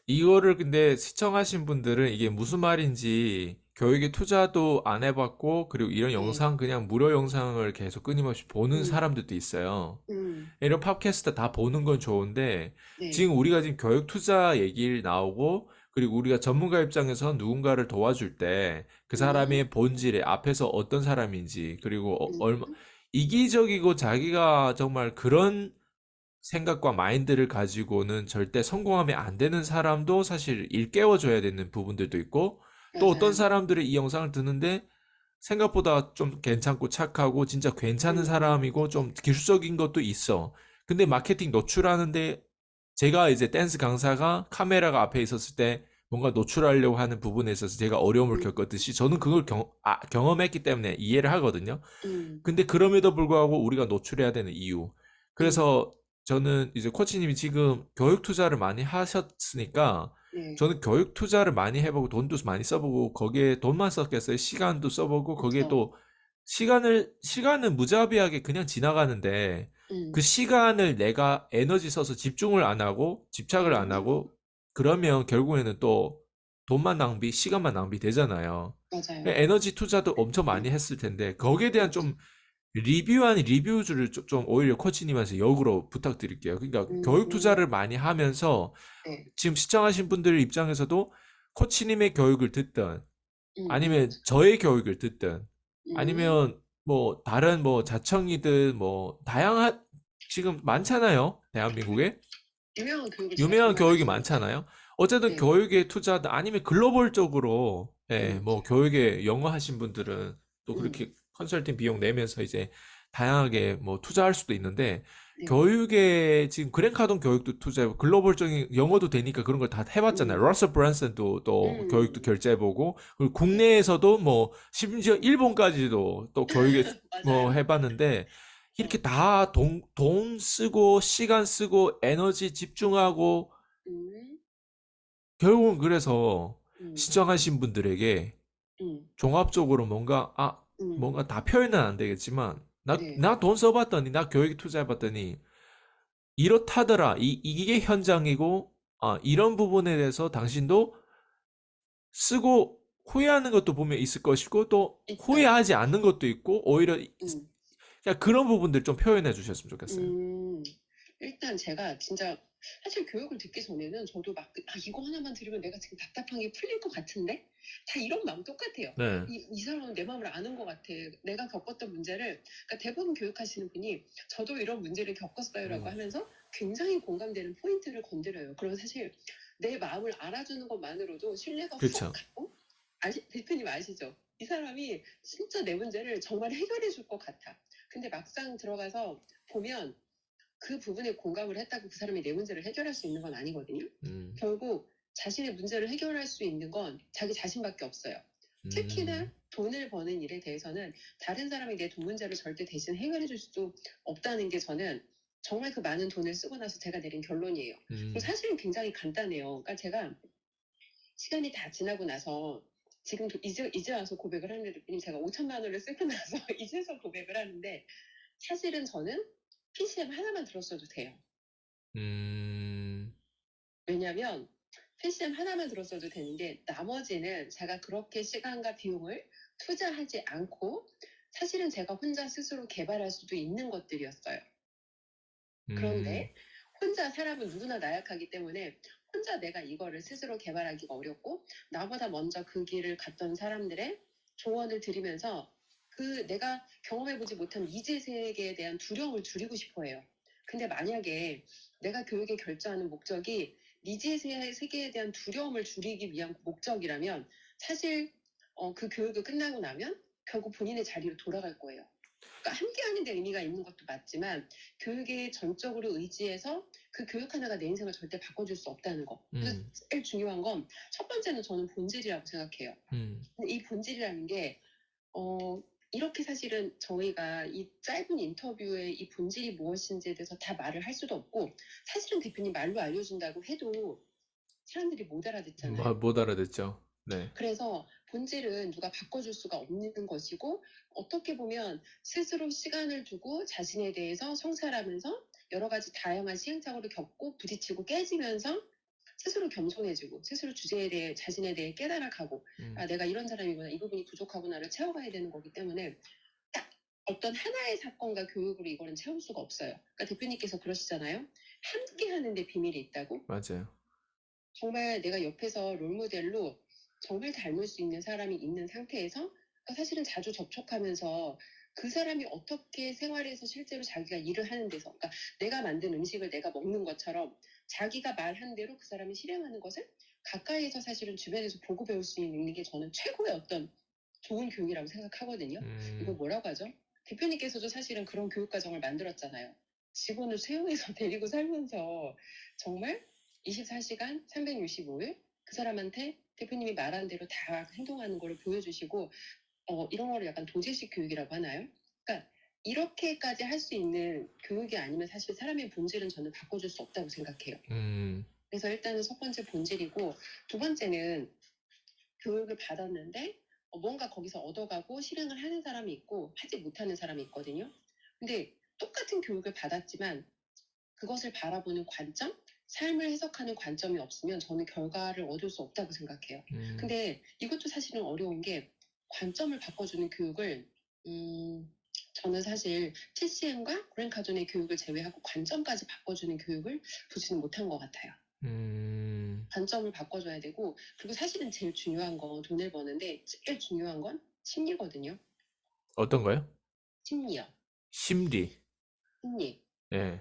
이거를 근데 시청하신 분들은 이게 무슨 말인지 교육에 투자도 안 해봤고, 그리고 이런 네, 영상, 그냥 무료 영상을 계속 끊임없이 보는 음, 사람들도 있어요. 음, 이런 팟캐스트 다 보는 건 좋은데 네, 지금 우리가 지금 교육 투자 얘기를 나오고 그리고 우리가 전문가 입장에서 누군가를 도와줄 때 그 음, 사람의 본질에 앞에서 어떤 사람인지 그리고 얼마 음, 이기적이고 자기가 정말 그런 생각과 마인드를 가지고는 절대 성공하면 안 되는 사람도 사실 일깨워줘야 되는 부분들도 있고 또 어떤 맞아요. 사람들이 이 영상을 듣는데 생각보다 좀 괜찮고 착하고 진짜 괜찮은 음, 사람이고 좀 기술적인 것도 있어. 근데 마케팅 노출하는데 제가 이제 댄스 강사가 카메라가 앞에 있었을 때 뭔가 노출하려고 하는 부분에 있어서 제가 어려움을 음, 겪었듯이 저는 그걸 경험했기 때문에 이해를 하거든요. 음, 근데 그럼에도 불구하고 우리가 노출해야 되는 이유. 음, 그래서 저는 이제 코치님이 지금 교육 투자를 많이 하셨으니까 네, 저는 교육 투자를 많이 해보고 돈도 많이 써보고 거기에 돈만 썼겠어요. 시간도 써보고 거기에 그렇죠. 또 시간은 무자비하게 그냥 지나가는데 그 음, 시간을 내가 에너지 써서 집중을 안 하고 집착을 안 음, 하고 그러면 결국에는 또 돈만 낭비, 시간만 낭비 되잖아요. 맞아요. 에너지 투자도 엄청 많이 했을 텐데 거기에 대한 좀 리뷰 아닌 리뷰주를 좀 오히려 코치님한테 역으로 부탁드릴게요. 그러니까 교육 투자를 많이 하면서 네. 지금 시청하신 분들 입장에서도 코치님의 교육을 듣든 음, 아니면 저의 교육을 듣든 음, 아니면 뭐 다른 뭐 자청이든 뭐 다양한 지금 많잖아요. 대한민국에 유명한 교육을 제가 유명한 정말 할 교육이 수는 없죠. 많잖아요. 어쨌든 네. 교육에 투자든 아니면 글로벌적으로 예, 음, 뭐 교육에 영어 하신 분들은 또 음, 그렇게 컨설팅 비용 내면서 이제 다양하게 뭐 투자할 수도 있는데 네. 교육에 지금 그랜카돈 교육도 투자해고 글로벌적인 영어도 되니까 그런 걸 다 해봤잖아요. 음, 러셀 브랜슨도 또 교육도 음, 결제해보고 그리고 네. 국내에서도 뭐 심지어 음, 일본까지도 또 교육에 뭐 맞아요. 해봤는데 이렇게 어, 다 돈 쓰고 시간 쓰고 에너지 집중하고 음, 결국은 그래서 음, 시청하신 분들에게 음, 종합적으로 음, 뭔가 다 표현은 안 되겠지만, 네. 나 돈 써봤더니, 나 교육에 투자해봤더니, 이렇다더라. 이게 현장이고, 이런 부분에 대해서 당신도 쓰고 후회하는 것도 보면 있을 것이고, 또 있죠. 후회하지 않는 것도 있고, 오히려 음. 그냥 그런 부분들 좀 표현해 주셨으면 좋겠어요. 음, 일단 제가 진짜 사실 교육을 듣기 전에는 저도 막, 이거 하나만 들으면 내가 지금 답답한 게 풀릴 것 같은데? 다 이런 마음 똑같아요. 네. 이 사람은 내 마음을 아는 것 같아. 내가 겪었던 문제를, 그러니까 대부분 교육하시는 분이 저도 이런 문제를 겪었어요라고 음, 하면서 굉장히 공감되는 포인트를 건드려요. 그리고 사실 내 마음을 알아주는 것만으로도 신뢰가 훅 그렇죠. 가고, 대표님 아시죠? 이 사람이 진짜 내 문제를 정말 해결해 줄 것 같아. 근데 막상 들어가서 보면 그 부분에 공감을 했다고 그 사람이 내 문제를 해결할 수 있는 건 아니거든요. 음, 결국 자신의 문제를 해결할 수 있는 건 자기 자신밖에 없어요. 특히나 음, 돈을 버는 일에 대해서는 다른 사람이 내 돈 문제를 절대 대신 해결해 줄 수도 없다는 게 저는 정말 그 많은 돈을 쓰고 나서 제가 내린 결론이에요. 그리고 음, 사실은 굉장히 간단해요. 그러니까 제가 시간이 다 지나고 나서 지금 이제 와서 고백을 하는데 대표님 제가 5천만 원을 쓰고 나서 이제서 고백을 하는데 사실은 저는 PCM 하나만 들었어도 돼요. 음, 왜냐면 PCM 하나만 들었어도 되는데 나머지는 제가 그렇게 시간과 비용을 투자하지 않고 사실은 제가 혼자 스스로 개발할 수도 있는 것들이었어요. 음, 그런데 혼자 사람은 누구나 나약하기 때문에 혼자 내가 이거를 스스로 개발하기가 어렵고 나보다 먼저 그 길을 갔던 사람들의 조언을 들으면서 그 내가 경험해보지 못한 미지 세계에 대한 두려움을 줄이고 싶어 해요. 근데 만약에 내가 교육에 결정하는 목적이 미지 세계에 대한 두려움을 줄이기 위한 목적이라면 사실 그 교육이 끝나고 나면 결국 본인의 자리로 돌아갈 거예요. 그러니까 함께하는 데 의미가 있는 것도 맞지만 교육에 전적으로 의지해서 그 교육 하나가 내 인생을 절대 바꿔줄 수 없다는 거. 그래서 음, 제일 중요한 건 첫 번째는 저는 본질이라고 생각해요. 음, 근데 이 본질이라는 게 이렇게 사실은 저희가 이 짧은 인터뷰에 이 본질이 무엇인지에 대해서 다 말을 할 수도 없고 사실은 대표님 말로 알려준다고 해도 사람들이 못 알아듣잖아요. 못 알아듣죠. 네. 그래서 본질은 누가 바꿔줄 수가 없는 것이고 어떻게 보면 스스로 시간을 두고 자신에 대해서 성찰하면서 여러 가지 다양한 시행착오를 겪고 부딪히고 깨지면서 스스로 겸손해지고 스스로 주제에 대해 자신에 대해 깨달아가고 음, 내가 이런 사람이구나 이 부분이 부족하구나를 채워가야 되는 거기 때문에 딱 어떤 하나의 사건과 교육으로 이거는 채울 수가 없어요. 그러니까 대표님께서 그러시잖아요. 함께 하는데 비밀이 있다고. 맞아요. 정말 내가 옆에서 롤모델로 정말 닮을 수 있는 사람이 있는 상태에서 그러니까 사실은 자주 접촉하면서 그 사람이 어떻게 생활에서 실제로 자기가 일을 하는 데서 그러니까 내가 만든 음식을 내가 먹는 것처럼 자기가 말한 대로 그 사람이 실행하는 것을 가까이에서 사실은 주변에서 보고 배울 수 있는 게 저는 최고의 어떤 좋은 교육이라고 생각하거든요. 이거 음, 뭐라고 하죠? 대표님께서도 사실은 그런 교육 과정을 만들었잖아요. 직원을 채용해서 데리고 살면서 정말 24시간 365일 그 사람한테 대표님이 말한 대로 다 행동하는 걸 보여주시고 이런 거를 약간 도제식 교육이라고 하나요? 그러니까 이렇게까지 할 수 있는 교육이 아니면 사실 사람의 본질은 저는 바꿔줄 수 없다고 생각해요. 음, 그래서 일단은 첫 번째 본질이고 두 번째는 교육을 받았는데 뭔가 거기서 얻어가고 실행을 하는 사람이 있고 하지 못하는 사람이 있거든요. 근데 똑같은 교육을 받았지만 그것을 바라보는 관점, 삶을 해석하는 관점이 없으면 저는 결과를 얻을 수 없다고 생각해요. 음, 근데 이것도 사실은 어려운 게 관점을 바꿔주는 교육을 저는 사실 TCM과 그랜카돈의 교육을 제외하고 관점까지 바꿔주는 교육을 보지는 못한 것 같아요. 관점을 바꿔줘야 되고, 그리고 사실은 제일 중요한 건 돈을 버는데 제일 중요한 건 심리거든요. 어떤 거요? 심리요. 심리. 심리. 예.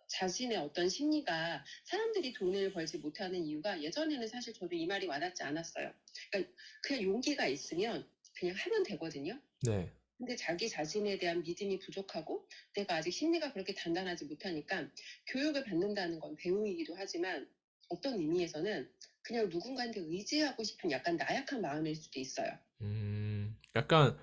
자신의 어떤 심리가 사람들이 돈을 벌지 못하는 이유가 예전에는 사실 저도 이 말이 와닿지 않았어요. 그러니까 그냥 용기가 있으면 그냥 하면 되거든요. 네. 근데 자기 자신에 대한 믿음이 부족하고 내가 아직 심리가 그렇게 단단하지 못하니까 교육을 받는다는 건 배움이기도 하지만 어떤 의미에서는 그냥 누군가한테 의지하고 싶은 약간 나약한 마음일 수도 있어요. 약간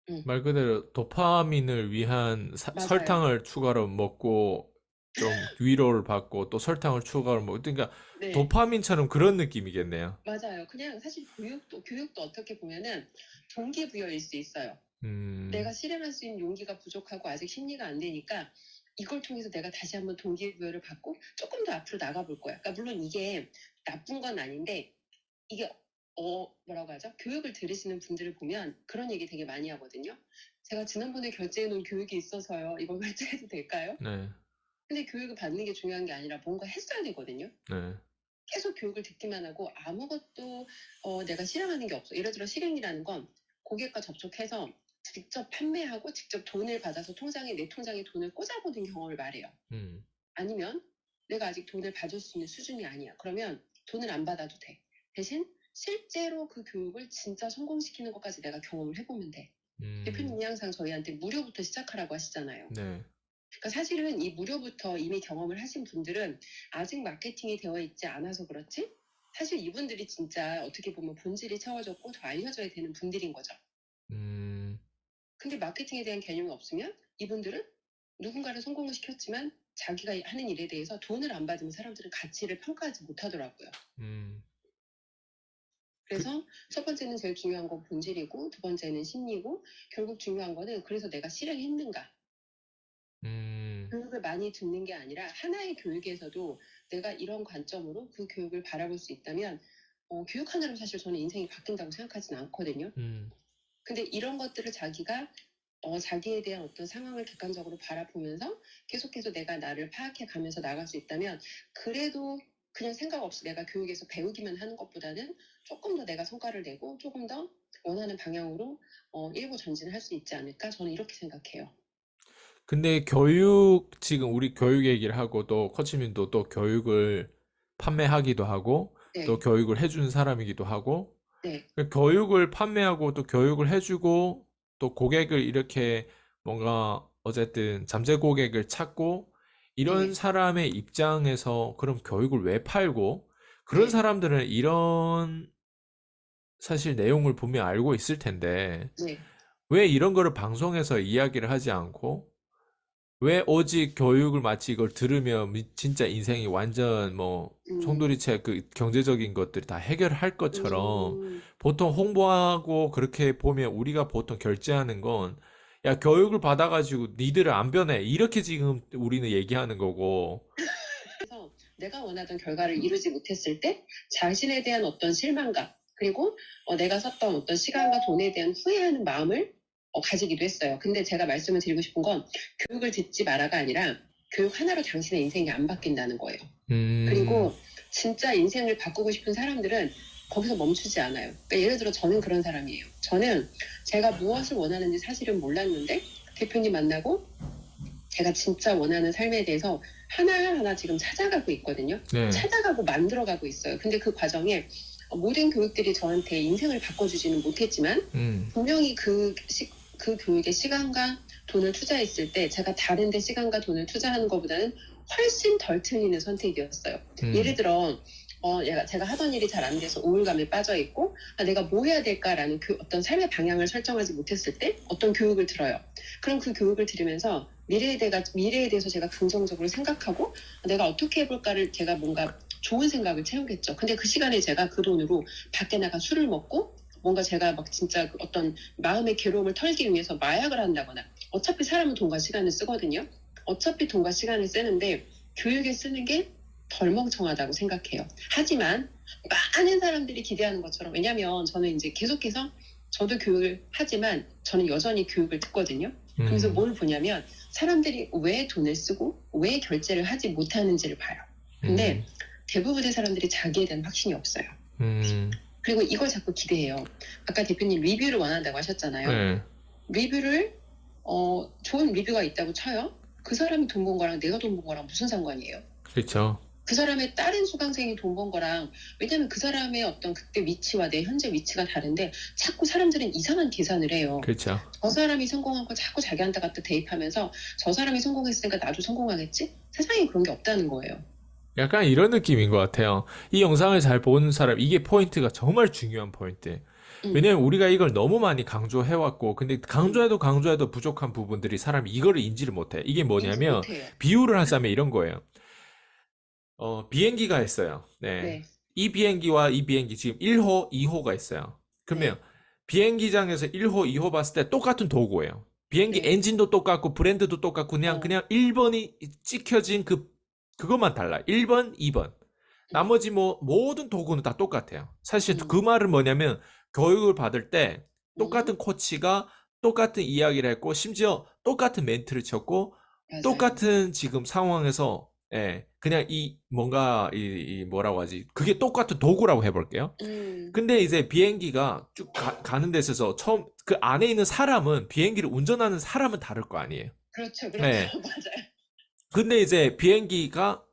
응, 말 그대로 도파민을 위한 맞아요. 설탕을 추가로 먹고 좀 위로를 받고 또 설탕을 추가로 먹고 그러니까 네, 도파민처럼 그런 느낌이겠네요. 맞아요. 그냥 사실 교육도 어떻게 보면은 동기부여일 수 있어요. 내가 음, 실행할 수 있는 용기가 부족하고 아직 심리가 안 되니까 이걸 통해서 내가 다시 한번 동기부여를 받고 조금 더 앞으로 나가볼 거야. 그러니까 물론 이게 나쁜 건 아닌데 이게 뭐라고 하죠? 교육을 들으시는 분들을 보면 그런 얘기 되게 많이 하거든요. 제가 지난번에 결제해 놓은 교육이 있어서요. 이거 결제해도 될까요? 네, 근데 교육을 받는 게 중요한 게 아니라 뭔가 했어야 되거든요. 네, 계속 교육을 듣기만 하고 아무것도 내가 실행하는 게 없어. 예를 들어 실행이라는 건 고객과 접촉해서 직접 판매하고 직접 돈을 받아서 내 통장에 돈을 꽂아보는 경험을 말해요. 음, 아니면 내가 아직 돈을 받을 수 있는 수준이 아니야. 그러면 돈을 안 받아도 돼. 대신 실제로 그 교육을 진짜 성공시키는 것까지 내가 경험을 해보면 돼. 음, 대표님이 항상 저희한테 무료부터 시작하라고 하시잖아요. 네, 그러니까 사실은 이 무료부터 이미 경험을 하신 분들은 아직 마케팅이 되어 있지 않아서 그렇지 사실 이분들이 진짜 어떻게 보면 본질이 채워졌고 더 알려져야 되는 분들인 거죠. 음, 근데 마케팅에 대한 개념이 없으면 이분들은 누군가를 성공을 시켰지만 자기가 하는 일에 대해서 돈을 안 받으면 사람들은 가치를 평가하지 못하더라고요. 음, 그, 그래서 첫 번째는 제일 중요한 건 본질이고 두 번째는 심리고 결국 중요한 거는 그래서 내가 실행했는가. 음, 교육을 많이 듣는 게 아니라 하나의 교육에서도 내가 이런 관점으로 그 교육을 바라볼 수 있다면 교육 하나로 사실 저는 인생이 바뀐다고 생각하지는 않거든요. 음, 근데 이런 것들을 자기가 자기에 대한 어떤 상황을 객관적으로 바라보면서 계속해서 내가 나를 파악해 가면서 나갈 수 있다면 그래도 그냥 생각 없이 내가 교육에서 배우기만 하는 것보다는 조금 더 내가 성과를 내고 조금 더 원하는 방향으로 일부 전진할 수 있지 않을까 저는 이렇게 생각해요. 근데 지금 우리 교육 얘기를 하고 또 코치님도 또 교육을 판매하기도 하고 또 네, 교육을 해주는 사람이기도 하고 네, 교육을 판매하고 또 교육을 해주고 또 고객을 이렇게 뭔가 어쨌든 잠재 고객을 찾고 이런 네, 사람의 입장에서 그럼 교육을 왜 팔고 그런 네, 사람들은 이런 사실 내용을 분명히 알고 있을 텐데 네. 왜 이런 거를 방송에서 이야기를 하지 않고 왜 오직 교육을 마치 이걸 들으면 진짜 인생이 완전 뭐 음, 송두리째 그 경제적인 것들이 다 해결할 것처럼 음. 보통 홍보하고 그렇게 보면 우리가 보통 결제하는 건 야, 교육을 받아가지고 니들은 안 변해. 이렇게 지금 우리는 얘기하는 거고. 그래서 내가 원하던 결과를 이루지 못했을 때 자신에 대한 어떤 실망감 그리고 내가 썼던 어떤 시간과 돈에 대한 후회하는 마음을 가지기도 했어요. 근데 제가 말씀을 드리고 싶은 건 교육을 듣지 마라가 아니라 교육 하나로 당신의 인생이 안 바뀐다는 거예요. 음, 그리고 진짜 인생을 바꾸고 싶은 사람들은 거기서 멈추지 않아요. 그러니까 예를 들어 저는 그런 사람이에요. 저는 제가 무엇을 원하는지 사실은 몰랐는데 대표님 만나고 제가 진짜 원하는 삶에 대해서 하나하나 지금 찾아가고 있거든요. 네. 찾아가고 만들어가고 있어요. 근데 그 과정에 모든 교육들이 저한테 인생을 바꿔주지는 못했지만 음, 분명히 그 교육에 시간과 돈을 투자했을 때 제가 다른 데 시간과 돈을 투자하는 것보다는 훨씬 덜 틀리는 선택이었어요. 예를 음, 들어 제가 하던 일이 잘 안 돼서 우울감에 빠져 있고 내가 뭐 해야 될까라는 어떤 삶의 방향을 설정하지 못했을 때 어떤 교육을 들어요. 그럼 그 교육을 들으면서 미래에 대해서 제가 긍정적으로 생각하고 내가 어떻게 해볼까를 제가 뭔가 좋은 생각을 채우겠죠. 근데 그 시간에 제가 그 돈으로 밖에 나가 술을 먹고 뭔가 제가 막 진짜 어떤 마음의 괴로움을 털기 위해서 마약을 한다거나 어차피 사람은 돈과 시간을 쓰거든요. 어차피 돈과 시간을 쓰는데 교육에 쓰는 게 덜 멍청하다고 생각해요. 하지만 많은 사람들이 기대하는 것처럼 왜냐하면 저는 이제 계속해서 저도 교육을 하지만 저는 여전히 교육을 듣거든요. 그래서 음, 뭘 보냐면 사람들이 왜 돈을 쓰고 왜 결제를 하지 못하는지를 봐요. 근데 음, 대부분의 사람들이 자기에 대한 확신이 없어요. 그리고 이걸 자꾸 기대해요. 아까 대표님 리뷰를 원한다고 하셨잖아요. 네, 리뷰를 좋은 리뷰가 있다고 쳐요. 그 사람이 돈 번 거랑 내가 돈 번 거랑 무슨 상관이에요? 그렇죠. 그 사람의 다른 수강생이 돈 번 거랑 왜냐면 그 사람의 어떤 그때 위치와 내 현재 위치가 다른데 자꾸 사람들은 이상한 계산을 해요. 그렇죠. 저 사람이 성공한 거 자꾸 자기한테 갖다 대입하면서 저 사람이 성공했으니까 나도 성공하겠지? 세상에 그런 게 없다는 거예요. 약간 이런 느낌인 것 같아요. 이 영상을 잘 보는 사람, 이게 포인트가 정말 중요한 포인트. 음, 왜냐면 우리가 이걸 너무 많이 강조해왔고, 근데 음. 강조해도 부족한 부분들이 사람이 이거를 인지를 못해. 이게 인지 뭐냐면, 못해요. 비유를 하자면 이런 거예요. 비행기가 있어요. 네. 네, 이 비행기와 이 비행기 지금 1호, 2호가 있어요. 그러면 네, 비행기장에서 1호, 2호 봤을 때 똑같은 도구예요. 비행기 네. 엔진도 똑같고 브랜드도 똑같고 어, 그냥 1번이 찍혀진 그것만 달라. 1번, 2번. 음, 나머지 뭐 모든 도구는 다 똑같아요. 사실 그 음, 말은 뭐냐면 교육을 받을 때 음. 똑같은 코치가 똑같은 이야기를 했고 심지어 똑같은 멘트를 쳤고 맞아요. 똑같은 지금 상황에서 그냥 뭔가 이 뭐라고 하지? 그게 똑같은 도구라고 해볼게요. 음, 근데 이제 비행기가 쭉 가는 데 있어서 처음 그 안에 있는 사람은 비행기를 운전하는 사람은 다를 거 아니에요. 그렇죠, 그렇죠. 예. 맞아요. 근데 이제 비행기가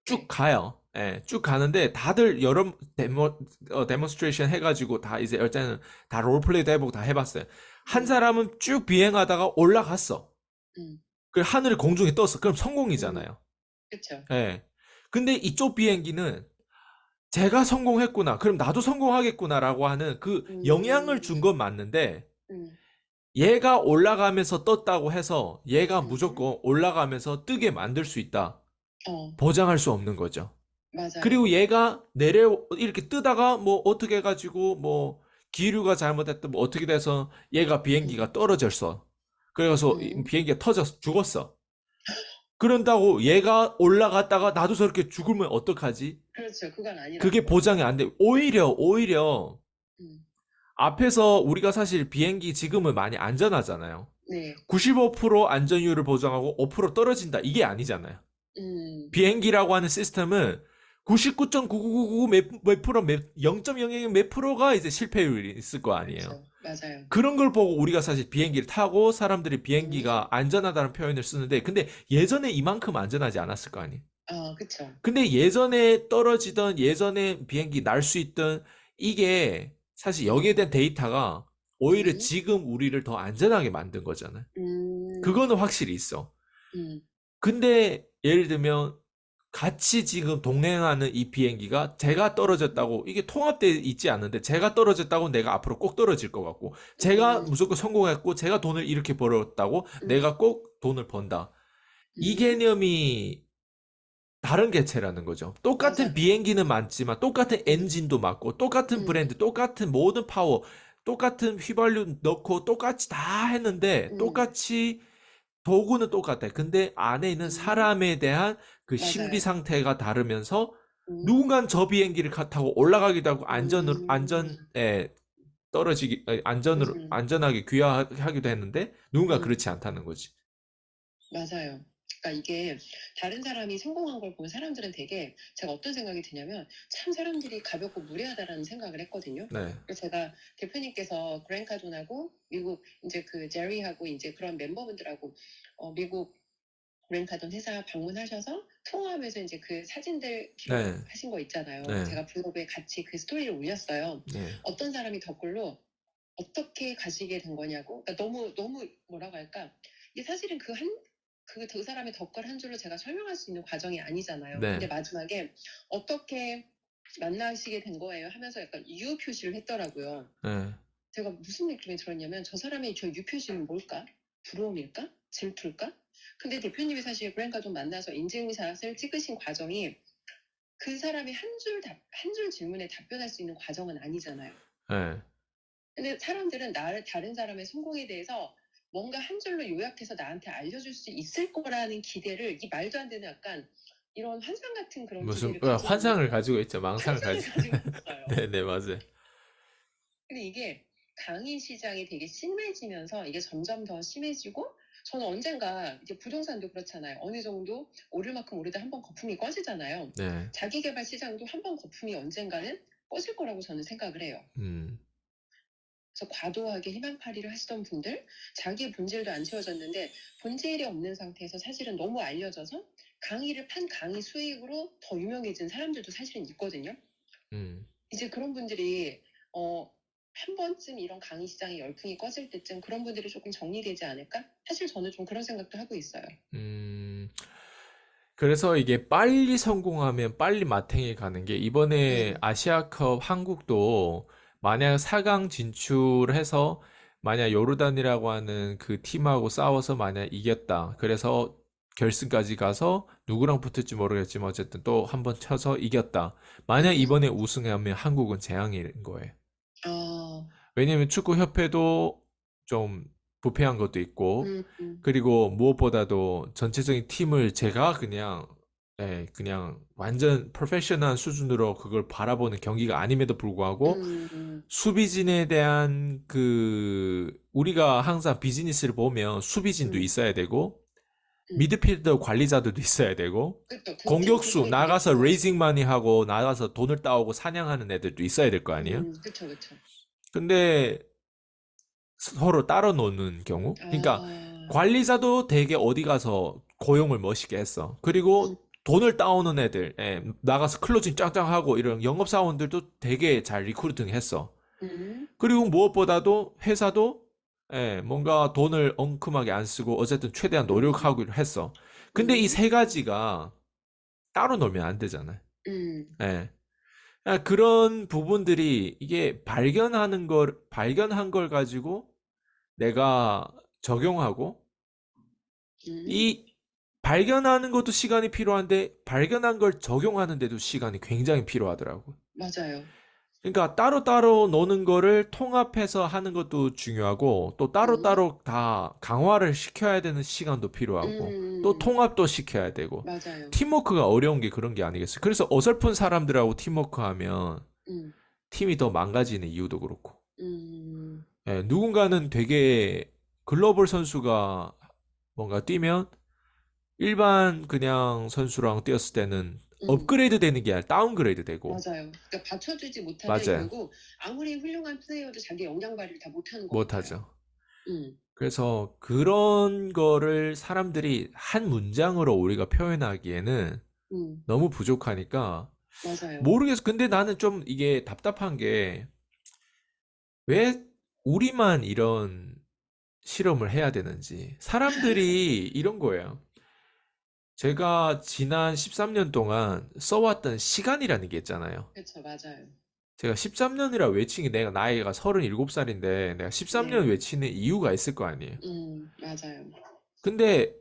쭉 네, 가요. 예, 쭉 가는데 다들 여러 데모스트레이션 해가지고 다 이제 일단은 다 롤플레이도 해보고 다 해봤어요. 한 음, 사람은 쭉 비행하다가 올라갔어. 음, 그 하늘에 공중에 떴어. 그럼 음, 성공이잖아요. 그렇죠. 예. 근데 이쪽 비행기는 제가 성공했구나. 그럼 나도 성공하겠구나라고 하는 그 영향을 준 음, 건 맞는데 음, 얘가 올라가면서 떴다고 해서 얘가 음, 무조건 올라가면서 뜨게 만들 수 있다. 어, 보장할 수 없는 거죠. 맞아요. 그리고 얘가 이렇게 뜨다가 뭐 어떻게 해가지고 뭐 기류가 잘못됐다 뭐 어떻게 돼서 얘가 음, 비행기가 떨어졌어. 그래서 음, 비행기가 터져서 죽었어. 그런다고 얘가 올라갔다가 나도 저렇게 죽으면 어떡하지? 그렇죠. 그건 아니라는 그게 거죠. 보장이 안 돼. 오히려 음, 앞에서 우리가 사실 비행기 지금은 많이 안전하잖아요. 네, 95% 안전율을 보장하고 5% 떨어진다. 이게 아니잖아요. 음, 비행기라고 하는 시스템은 99.9999 몇 프로, 0.00 몇 프로가 이제 실패율이 있을 거 아니에요. 그렇죠. 맞아요. 그런 걸 보고 우리가 사실 비행기를 타고 사람들이 음, 비행기가 안전하다는 표현을 쓰는데, 근데 예전에 이만큼 안전하지 않았을 거 아니에요. 그쵸. 근데 예전에 떨어지던, 예전에 비행기 날 수 있던 이게 사실 여기에 음, 대한 데이터가 오히려 음, 지금 우리를 더 안전하게 만든 거잖아요. 음, 그거는 확실히 있어. 음, 근데 예를 들면 같이 지금 동행하는 이 비행기가 제가 음, 떨어졌다고 이게 통합되어 있지 않는데 제가 떨어졌다고 내가 앞으로 꼭 떨어질 것 같고 제가 음, 무조건 성공했고 제가 돈을 이렇게 벌었다고 음, 내가 꼭 돈을 번다. 이 음, 개념이 다른 개체라는 거죠. 똑같은 맞아요. 비행기는 많지만 똑같은 음, 엔진도 맞고 똑같은 음, 브랜드, 똑같은 모든 파워, 똑같은 휘발유 넣고 똑같이 다 했는데 음, 똑같이 도구는 똑같아. 근데 안에 있는 음, 사람에 대한 그 심리 맞아요. 상태가 다르면서 음, 누군가는 저 비행기를 타고 올라가기도 하고 음, 안전에 떨어지기 음, 안전하게 귀화하기도 했는데 누군가 음. 그렇지 않다는 거지. 맞아요. 그러니까 이게 다른 사람이 성공한 걸 보면 사람들은 되게 제가 어떤 생각이 드냐면 참 사람들이 가볍고 무례하다라는 생각을 했거든요. 네, 그래서 제가 대표님께서 그랜카돈하고 미국 이제 그 제리하고 이제 그런 멤버분들하고 미국 그랜카돈 회사 방문하셔서 통화하면서 이제 그 사진들 네, 기록하신 거 있잖아요. 네, 제가 블로그에 같이 그 스토리를 올렸어요. 네, 어떤 사람이 댓글로 어떻게 가시게 된 거냐고. 그러니까 너무 뭐라고 할까? 이게 사실은 그 두 사람의 덕글 한 줄로 제가 설명할 수 있는 과정이 아니잖아요. 근데 네, 마지막에 어떻게 만나시게 된 거예요 하면서 약간 유 표시를 했더라고요. 네, 제가 무슨 느낌이 들었냐면 저 사람의 저 유 표시는 뭘까? 부러움일까? 질투일까? 근데 대표님이 사실 브랜카 좀 만나서 인증샷을 찍으신 과정이 그 사람이 한 줄 질문에 답변할 수 있는 과정은 아니잖아요. 네. 근데 사람들은 다른 사람의 성공에 대해서 뭔가 한 줄로 요약해서 나한테 알려줄 수 있을 거라는 기대를 이 말도 안 되는 약간 이런 환상 같은 그런 무슨 기대를 가지고 있는 환상을 거예요. 가지고 있죠. 망상을 환상을 가지고. 가지고 있어요. 네, 네, 맞아요. 근데 이게 강의 시장이 되게 심해지면서 이게 점점 더 심해지고 저는 언젠가 이제 부동산도 그렇잖아요. 어느 정도 오를 만큼 오르다 한번 거품이 꺼지잖아요. 네. 자기 개발 시장도 한번 거품이 언젠가는 꺼질 거라고 저는 생각을 해요. 음. 그래서 과도하게 희망팔이를 하시던 분들, 자기의 본질도 안 채워졌는데 본질이 없는 상태에서 사실은 너무 알려져서 강의를 판 강의 수익으로 더 유명해진 사람들도 사실은 있거든요. 음. 이제 그런 분들이 한 번쯤 이런 강의 시장의 열풍이 꺼질 때쯤 그런 분들이 조금 정리되지 않을까? 사실 저는 좀 그런 생각도 하고 있어요. 음. 그래서 이게 빨리 성공하면 빨리 마탱이 가는 게 이번에 음, 아시아컵 한국도 만약 4강 진출해서 만약 요르단이라고 하는 그 팀하고 싸워서 만약 이겼다. 그래서 결승까지 가서 누구랑 붙을지 모르겠지만 어쨌든 또 한 번 쳐서 이겼다. 만약 음, 이번에 우승하면 한국은 재앙인 거예요. 아, 왜냐면 축구협회도 좀 부패한 것도 있고, 음, 음, 그리고 무엇보다도 전체적인 팀을 제가 그냥, 예, 그냥 완전 프로페셔널한 수준으로 그걸 바라보는 경기가 아님에도 불구하고, 음, 수비진에 대한 우리가 항상 비즈니스를 보면 수비진도 음, 있어야 되고, 음. 미드필더 관리자들도 있어야 되고, 그쵸, 등 공격수 중심이 되게 나가서 중요하죠. 레이징 마니 하고 나가서 돈을 따오고 사냥하는 애들도 있어야 될 거 아니에요? 그쵸, 그쵸. 근데 서로 따로 노는 경우? 그러니까 아, 관리자도 되게 어디 가서 고용을 멋있게 했어. 음, 그리고 돈을 따오는 애들, 나가서 클로징 짱짱 하고 이런 영업사원들도 되게 잘 리크루팅 했어. 음, 그리고 무엇보다도 회사도 뭔가 돈을 엉큼하게 안 쓰고 어쨌든 최대한 음, 노력하기로 했어. 근데 이 음, 세 가지가 따로 놀면 안 되잖아요. 음, 예. 그런 부분들이 이게 발견한 걸 가지고 내가 적용하고 음, 이 발견하는 것도 시간이 필요한데 발견한 걸 적용하는데도 시간이 굉장히 필요하더라고. 맞아요. 그러니까 따로따로 노는 거를 통합해서 하는 것도 중요하고 또 음, 따로따로 다 강화를 시켜야 되는 시간도 필요하고 또 음, 통합도 시켜야 되고 맞아요. 팀워크가 어려운 게 그런 게 아니겠어요. 그래서 어설픈 사람들하고 팀워크 하면 음, 팀이 더 망가지는 이유도 그렇고. 음, 누군가는 되게 글로벌 선수가 뭔가 뛰면 일반 그냥 선수랑 뛰었을 때는 음. 업그레이드 되는 게 아니라 다운그레이드 되고. 맞아요. 그러니까 받쳐주지 못하면 맞아요. 결국 아무리 훌륭한 플레이어도 자기 역량 발휘를 다 못하는 것 같아요. 못하죠. 음, 그래서 그런 거를 사람들이 한 문장으로 우리가 표현하기에는 음, 너무 부족하니까 맞아요. 모르겠어. 근데 나는 좀 이게 답답한 게 왜 우리만 이런 실험을 해야 되는지. 사람들이 이런 거예요. 제가 지난 13년 동안 써왔던 시간이라는 게 있잖아요. 그렇죠, 맞아요. 제가 13년이라 외친 게 내가 나이가 37인데 내가 13년 네, 외치는 이유가 있을 거 아니에요. 맞아요. 근데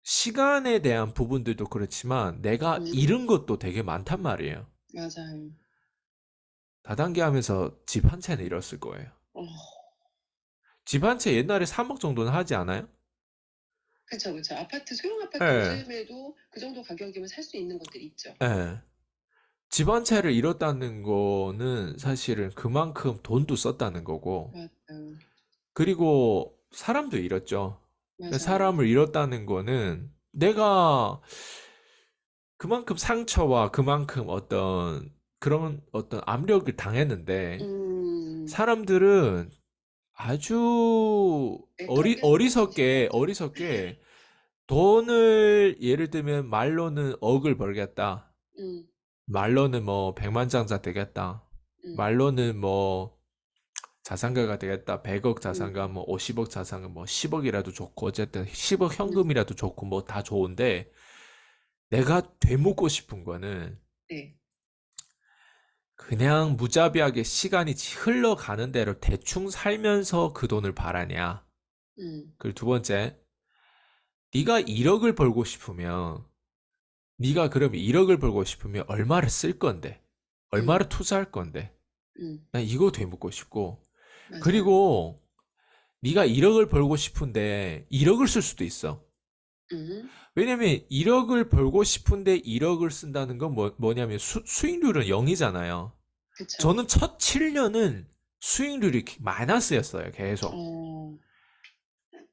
시간에 대한 부분들도 그렇지만 내가 음, 잃은 것도 되게 많단 말이에요. 맞아요. 다단계 하면서 집 한 채는 잃었을 거예요. 어, 집 한 채 옛날에 3억 정도는 하지 않아요? 그쵸, 그쵸. 아파트, 소형 아파트 예, 요즘에도 그 정도 가격이면 살 수 있는 것들 있죠. 예. 집 한 채를 잃었다는 거는 사실은 그만큼 돈도 썼다는 거고, 맞아요. 그리고 사람도 잃었죠. 맞아요. 사람을 잃었다는 거는 내가 그만큼 상처와 그만큼 그런 어떤 압력을 당했는데, 음, 사람들은 아주 멘탈 깨고 싶어 하죠. 어리석게 돈을 예를 들면 말로는 억을 벌겠다. 음, 말로는 뭐 백만장자 되겠다. 음, 말로는 뭐 자산가가 되겠다. 100억 자산가, 음, 뭐 50억 자산가, 뭐 10억이라도 좋고 어쨌든 10억 음, 현금이라도 좋고 뭐 다 좋은데 내가 되묻고 싶은 거는 네. 그냥 무자비하게 시간이 흘러가는 대로 대충 살면서 그 돈을 바라냐. 음, 그리고 두 번째, 네가 1억을 벌고 싶으면 네가 그럼 1억을 벌고 싶으면 얼마를 쓸 건데? 얼마를 음, 투자할 건데? 음, 난 이거 되묻고 싶고. 맞아요. 그리고 네가 1억을 벌고 싶은데 1억을 쓸 수도 있어. 음, 왜냐면 1억을 벌고 싶은데 1억을 쓴다는 건 뭐냐면 수익률은 0이잖아요. 그쵸. 저는 첫 7년은 수익률이 마이너스였어요. 계속. 어,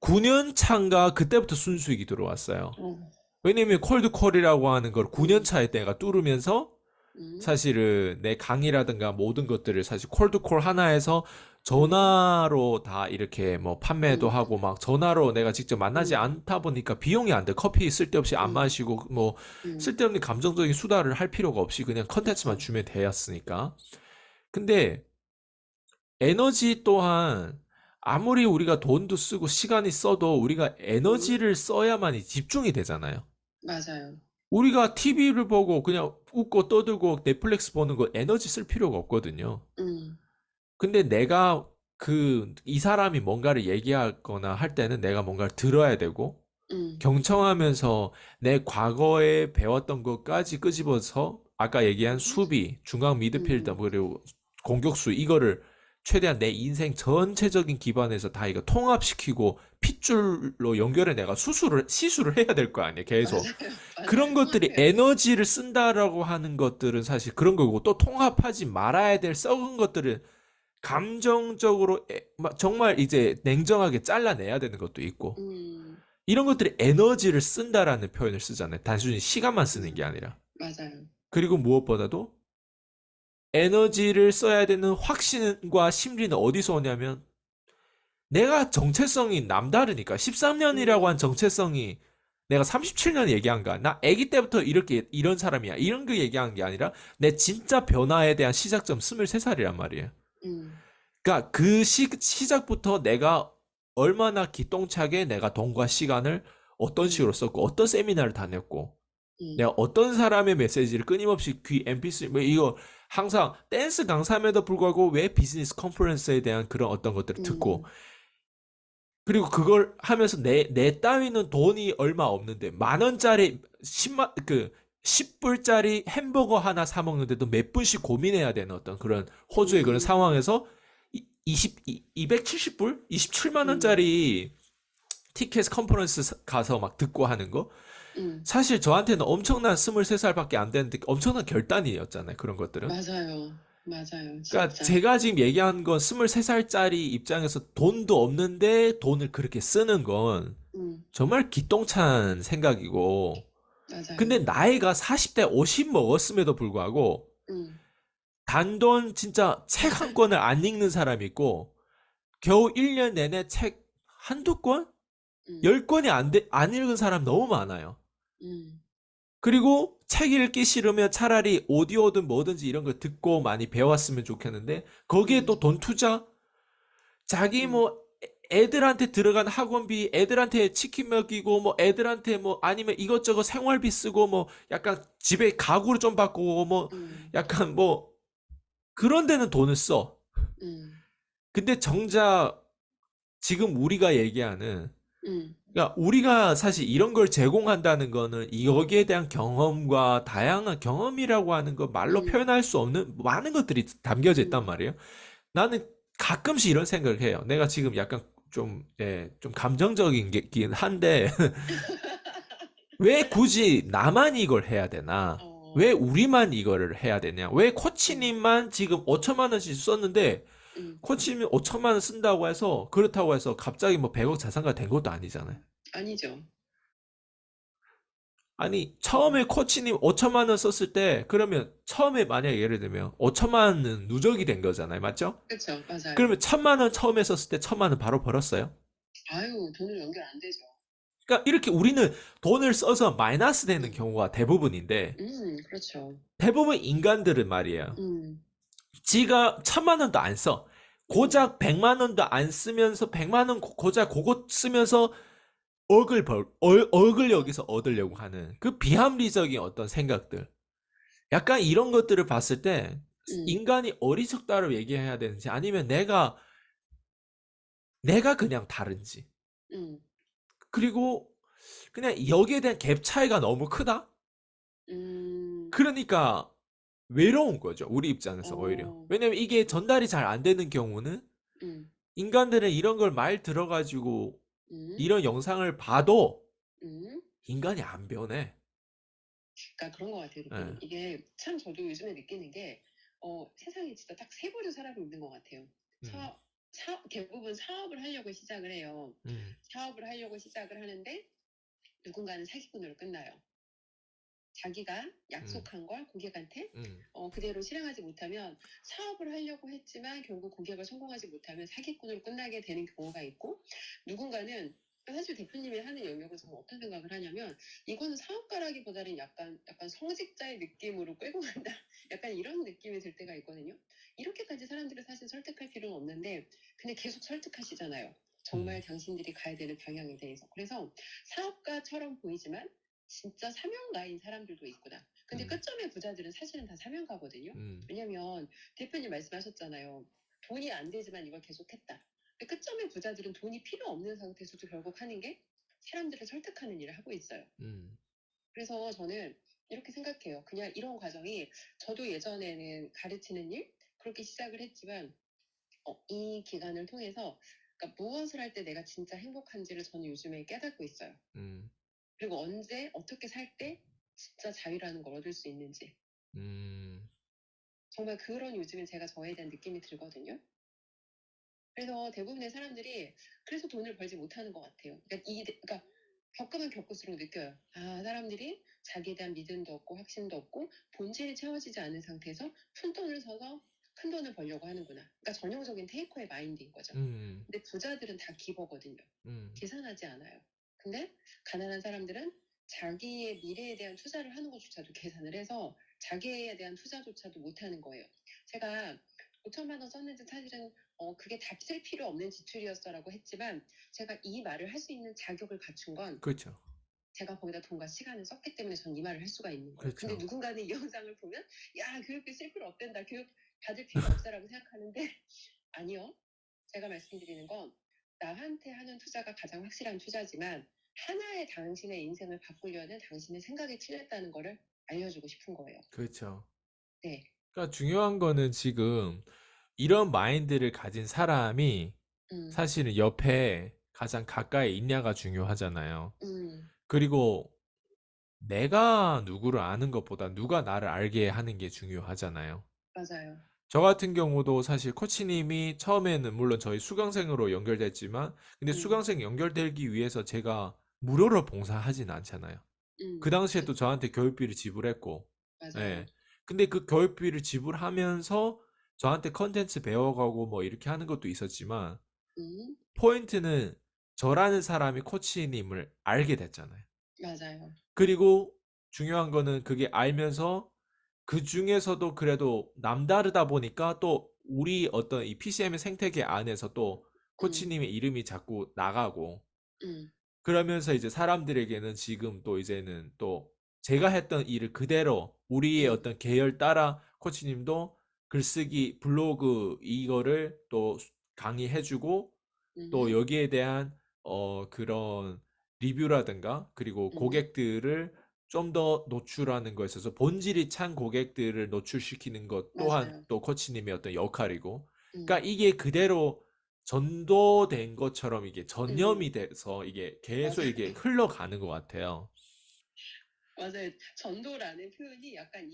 9년 차인가 그때부터 순수익이 들어왔어요. 어, 왜냐면 콜드콜이라고 하는 걸 9년 음, 차에 내가 뚫으면서 음, 사실은 내 강의라든가 모든 것들을 사실 콜드콜 하나에서 음, 전화로 다 이렇게 뭐 판매도 음, 하고 막 전화로 내가 직접 만나지 음, 않다 보니까 비용이 안 돼. 커피 쓸데없이 안 음, 마시고 뭐 음, 쓸데없는 감정적인 수다를 할 필요가 없이 그냥 컨텐츠만 그쵸. 주면 되었으니까. 근데 에너지 또한 아무리 우리가 돈도 쓰고 시간이 써도 우리가 음, 에너지를 써야만이 집중이 되잖아요. 맞아요. 우리가 TV를 보고 그냥 웃고 떠들고 넷플릭스 보는 거 에너지 쓸 필요가 없거든요. 음, 근데 내가 이 사람이 뭔가를 얘기하거나 할 때는 내가 뭔가를 들어야 되고, 음, 경청하면서 내 과거에 배웠던 것까지 끄집어서 아까 얘기한 음, 수비, 중앙 미드필더, 음, 그리고 공격수, 이거를 최대한 내 인생 전체적인 기반에서 다 이거 통합시키고 핏줄로 연결해 내가 시술을 해야 될 거 아니에요, 계속. 맞아요. 그런 맞아요. 것들이 통합해야 돼요. 에너지를 쓴다라고 하는 것들은 사실 그런 거고, 또 통합하지 말아야 될 썩은 것들은 감정적으로 정말 이제 냉정하게 잘라내야 되는 것도 있고, 음, 이런 것들이 에너지를 쓴다라는 표현을 쓰잖아요. 단순히 시간만 쓰는 게 아니라. 맞아요. 그리고 무엇보다도 에너지를 써야 되는 확신과 심리는 어디서 오냐면, 내가 정체성이 남다르니까. 13년이라고 한 음, 정체성이 내가 37년 얘기한 거야. 나 아기 때부터 이렇게 이런 사람이야. 이런 거 얘기한 게 아니라 내 진짜 변화에 대한 시작점 23살이란 말이에요. 음, 그러니까 그 시작부터 내가 얼마나 기똥차게 내가 돈과 시간을 어떤 식으로 음, 썼고 어떤 세미나를 다녔고 내가 음, 어떤 사람의 메시지를 끊임없이 귀 MP3 뭐 이거 항상 댄스 강사임에도 불구하고 왜 비즈니스 컨퍼런스에 대한 그런 어떤 것들을 듣고, 음, 그리고 그걸 하면서 내 따위는 돈이 얼마 없는데 만 원짜리 10만 10불짜리 햄버거 하나 사 먹는데도 몇 분씩 고민해야 되는 어떤 그런 호주의 그런 음, 상황에서 270불? 27만 음, 원짜리 티켓 컨퍼런스 가서 막 듣고 하는 거? 음, 사실 저한테는 엄청난 23살밖에 안 되는데 엄청난 결단이었잖아요. 그런 것들은. 맞아요. 맞아요. 그러니까 진짜. 제가 지금 얘기한 건 23살짜리 입장에서 돈도 없는데 돈을 그렇게 쓰는 건 음, 정말 기똥찬 생각이고, 근데 맞아요. 나이가 40대 50 먹었음에도 불구하고 음, 단돈 진짜 책 한 권을 안 읽는 사람이 있고, 겨우 1년 내내 책 한두 권? 음, 10권이 안 읽은 사람 너무 많아요. 음, 그리고 책 읽기 싫으면 차라리 오디오든 뭐든지 이런 거 듣고 많이 배웠으면 좋겠는데, 거기에 음, 또 돈 투자? 자기 음, 뭐 애들한테 들어간 학원비, 애들한테 치킨 먹이고, 뭐 애들한테 뭐 아니면 이것저것 생활비 쓰고, 뭐 약간 집에 가구를 좀 바꾸고, 뭐 음, 약간 뭐 그런 데는 돈을 써. 음, 근데 정작 지금 우리가 얘기하는, 음, 그러니까 우리가 사실 이런 걸 제공한다는 거는 여기에 대한 경험과 다양한 경험이라고 하는 거 말로 음, 표현할 수 없는 많은 것들이 담겨져 있단 음, 말이에요. 나는 가끔씩 이런 생각을 해요. 내가 지금 약간 좀, 예, 좀 감정적인 긴 한데, 왜 굳이 나만 이걸 해야 되나? 왜 어, 우리만 이거를 해야 되냐? 왜 음, 코치님만 지금 5천만 원씩 썼는데, 음, 코치님 5천만 원 쓴다고 해서, 그렇다고 해서 갑자기 뭐 100억 자산가 된 것도 아니잖아요. 아니죠. 아니, 음, 처음에 코치님 5천만 원 썼을 때, 그러면 처음에 만약에 예를 들면 5천만 원은 누적이 된 거잖아요. 맞죠? 그쵸, 맞아요. 그러면 1천만 원 처음에 썼을 때 1천만 원 바로 벌었어요. 아유, 돈으로 연결 안 되죠. 그러니까 이렇게 우리는 돈을 써서 마이너스 되는 음, 경우가 대부분인데, 그렇죠. 대부분 인간들은 말이에요. 음, 지가 1,000만 원도 안 써. 음, 고작 100만 원도 안 쓰면서 100만 원 고작 그거 쓰면서 억을 여기서 얻으려고 하는 그 비합리적인 어떤 생각들. 약간 이런 것들을 봤을 때 음, 인간이 어리석다고 얘기해야 되는지 아니면 내가 그냥 다른지. 음, 그리고 그냥 여기에 대한 갭 차이가 너무 크다? 음, 그러니까 외로운 거죠. 우리 입장에서 오히려. 어, 왜냐면 이게 전달이 잘 안 되는 경우는 음, 인간들은 이런 걸 말 들어가지고 음, 이런 영상을 봐도 음. 인간이 안 변해. 그러니까 그런 것 같아요, 대표님. 예. 이게 참 저도 요즘에 느끼는 게, 세상에 진짜 딱 세 부류 사람이 있는 것 같아요. 음, 대부분 사업을 하려고 시작을 해요. 음, 사업을 하려고 시작을 하는데 누군가는 사기꾼으로 끝나요. 자기가 음, 약속한 걸 고객한테 음, 그대로 실행하지 못하면 사업을 하려고 했지만 결국 고객을 성공하지 못하면 사기꾼으로 끝나게 되는 경우가 있고 누군가는 사실 대표님이 하는 영역은 정말 어떤 생각을 하냐면 이거는 사업가라기보다는 약간 성직자의 느낌으로 끌고 간다. 약간 이런 느낌이 들 때가 있거든요. 이렇게까지 사람들을 사실 설득할 필요는 없는데 근데 계속 설득하시잖아요. 정말 음, 당신들이 가야 되는 방향에 대해서. 그래서 사업가처럼 보이지만 진짜 사명가인 사람들도 있구나. 근데 음, 끝점의 부자들은 사실은 다 사명가거든요. 음, 왜냐면 대표님 말씀하셨잖아요. 돈이 안 되지만 이걸 계속했다. 근데 끝점의 부자들은 돈이 필요 없는 상태에서도 결국 하는 게 사람들을 설득하는 일을 하고 있어요. 음, 그래서 저는 이렇게 생각해요. 그냥 이런 과정이 저도 예전에는 가르치는 일 그렇게 시작을 했지만 이 기간을 통해서 그러니까 무엇을 할 때 내가 진짜 행복한지를 저는 요즘에 깨닫고 있어요. 음, 그리고 언제 어떻게 살 때 진짜 자유라는 걸 얻을 수 있는지 음, 정말 그런 요즘에 제가 저에 대한 느낌이 들거든요. 그래서 대부분의 사람들이 그래서 돈을 벌지 못하는 것 같아요. 그러니까 겪으면 겪을수록 느껴요. 아, 사람들이 자기에 대한 믿음도 없고 확신도 없고 본질이 채워지지 않은 상태에서 푼 돈을 써서 큰 돈을 벌려고 하는구나. 그러니까 전형적인 테이커의 마인드인 거죠. 음, 근데 부자들은 다 기버거든요. 음, 계산하지 않아요. 근데 가난한 사람들은 자기의 미래에 대한 투자를 하는 것조차도 계산을 해서 자기에 대한 투자조차도 못하는 거예요. 제가 5천만 원 썼는지 사실은 그게 다 쓸 필요 없는 지출이었어라고 했지만 제가 이 말을 할 수 있는 자격을 갖춘 건 그렇죠. 제가 거기다 돈과 시간을 썼기 때문에 전 이 말을 할 수가 있는 거예요. 근데 그렇죠. 누군가는 이 영상을 보면 야 교육비 쓸 필요 없댄다. 교육 받을 필요 없어라고 생각하는데 아니요. 제가 말씀드리는 건 나한테 하는 투자가 가장 확실한 투자지만 하나의 당신의 인생을 바꾸려는 당신의 생각이 틀렸다는 거를 알려주고 싶은 거예요. 그렇죠. 네. 그러니까 중요한 거는 지금 이런 마인드를 가진 사람이 음, 사실은 옆에 가장 가까이 있냐가 중요하잖아요. 음, 그리고 내가 누구를 아는 것보다 누가 나를 알게 하는 게 중요하잖아요. 맞아요. 저 같은 경우도 사실 코치님이 처음에는 물론 저희 수강생으로 연결됐지만, 근데 음, 수강생 연결되기 위해서 제가 무료로 봉사하진 않잖아요. 그 당시에도 그쵸. 저한테 교육비를 지불했고, 맞아요. 예. 근데 그 교육비를 지불하면서 저한테 컨텐츠 배워가고 뭐 이렇게 하는 것도 있었지만, 음, 포인트는 저라는 사람이 코치님을 알게 됐잖아요. 맞아요. 그리고 중요한 거는 그게 알면서 그 중에서도 그래도 남다르다 보니까 또 우리 어떤 이 PCM의 생태계 안에서 또 음, 코치님의 이름이 자꾸 나가고 음, 그러면서 이제 사람들에게는 지금 또 이제는 또 제가 했던 일을 그대로 우리의 음, 어떤 계열 따라 코치님도 글쓰기 블로그 이거를 또 강의해주고 또 음, 여기에 대한 그런 리뷰라든가 그리고 음, 고객들을 좀 더 노출하는 거에 있어서 본질이 찬 고객들을 노출시키는 것 또한 맞아요. 또 코치님의 어떤 역할이고 음, 그러니까 이게 그대로 전도된 것처럼 이게 음, 전염이 돼서 이게 계속 맞아요. 이게 흘러가는 것 같아요. 맞아요. 전도라는 표현이 약간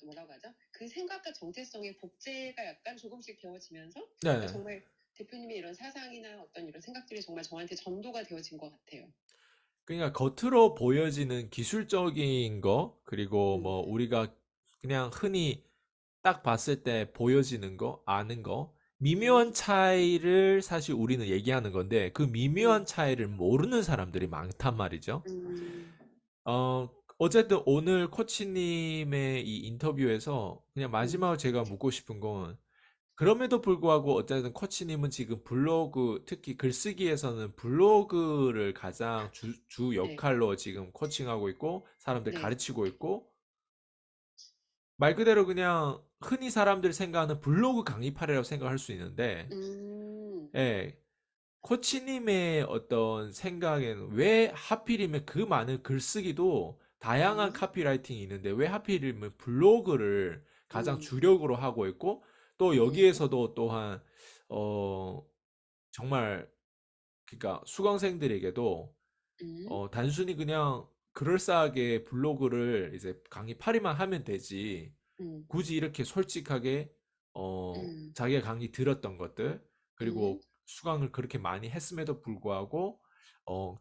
뭐라고 하죠? 그 생각과 정체성의 복제가 약간 조금씩 되어지면서 그러니까 네. 정말 대표님의 이런 사상이나 어떤 이런 생각들이 정말 저한테 전도가 되어진 것 같아요. 그러니까 겉으로 보여지는 기술적인 거, 그리고 뭐 음, 우리가 그냥 흔히 딱 봤을 때 보여지는 거, 아는 거, 미묘한 음, 차이를 사실 우리는 얘기하는 건데 그 음, 미묘한 차이를 모르는 사람들이 많단 말이죠. 음, 어, 어쨌든 오늘 코치님의 이 인터뷰에서 그냥 음, 마지막으로 제가 묻고 싶은 건 그럼에도 불구하고 어쨌든 코치님은 지금 블로그, 특히 글쓰기에서는 블로그를 가장 주 네, 역할로 지금 코칭하고 있고 사람들 네, 가르치고 있고 말 그대로 그냥 흔히 사람들이 생각하는 블로그 강의파라고 생각할 수 있는데 음, 예, 코치님의 어떤 생각에는 왜 하필이면 그 많은 글쓰기도 다양한 음, 카피라이팅이 있는데 왜 하필이면 블로그를 가장 음, 주력으로 하고 있고 또 음, 여기에서도 또한 어 정말 그러니까 수강생들에게도 음, 단순히 그냥 그럴싸하게 블로그를 이제 강의 파리만 하면 되지 음, 굳이 이렇게 솔직하게 음, 자기가 강의 들었던 것들, 음, 그리고 수강을 그렇게 많이 했음에도 불구하고,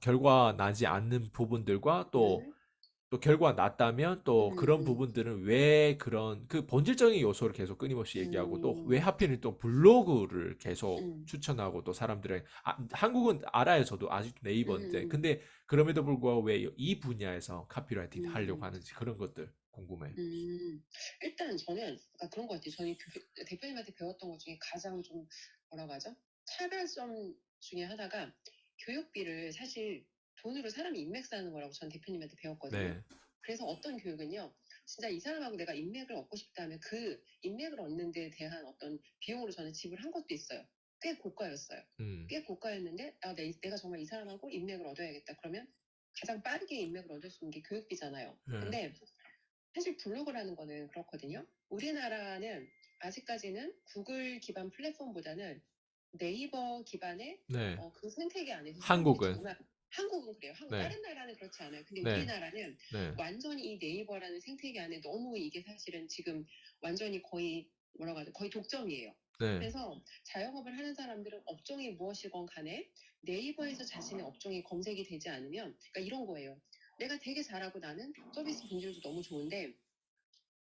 결과 나지 않는 부분들과 음, 또 결과 났다면 또 그런 음, 부분들은 왜 그런 그 본질적인 요소를 계속 끊임없이 얘기하고 또 왜 음, 하필 또 블로그를 계속 음, 추천하고 또 사람들의 한국은 알아요. 저도 아직도 네이버인데 음, 근데 그럼에도 불구하고 왜 이 분야에서 카피라이팅 하려고 음, 하는지 그런 것들 궁금해. 일단 저는 그러니까 그런 것 같아요. 저희 대표님한테 배웠던 것 중에 가장 좀 뭐라고 하죠? 차별점 중에 하나가 교육비를 사실 돈으로 사람이 인맥 쌓는 거라고 전 대표님한테 배웠거든요. 네, 그래서 어떤 교육은요, 진짜 이 사람하고 내가 인맥을 얻고 싶다면 그 인맥을 얻는 데 대한 어떤 비용으로 저는 지불한 것도 있어요. 꽤 고가였어요. 음, 꽤 고가였는데, 내가 정말 이 사람하고 인맥을 얻어야겠다. 그러면 가장 빠르게 인맥을 얻을 수 있는 게 교육비잖아요. 네, 근데 사실 블로그라는 거는 그렇거든요. 우리나라는 아직까지는 구글 기반 플랫폼보다는 네이버 기반의 네. 그 생태계 안에서 사람들이 한국은 정말 한국은 그래요. 네, 다른 나라는 그렇지 않아요. 근데 네, 우리나라는 네, 완전히 이 네이버라는 생태계 안에 너무 이게 사실은 지금 완전히 거의 뭐라고 하죠? 거의 독점이에요. 네, 그래서 자영업을 하는 사람들은 업종이 무엇이건 간에 네이버에서 자신의 업종이 검색이 되지 않으면, 그러니까 이런 거예요. 내가 되게 잘하고 나는 서비스品질도 너무 좋은데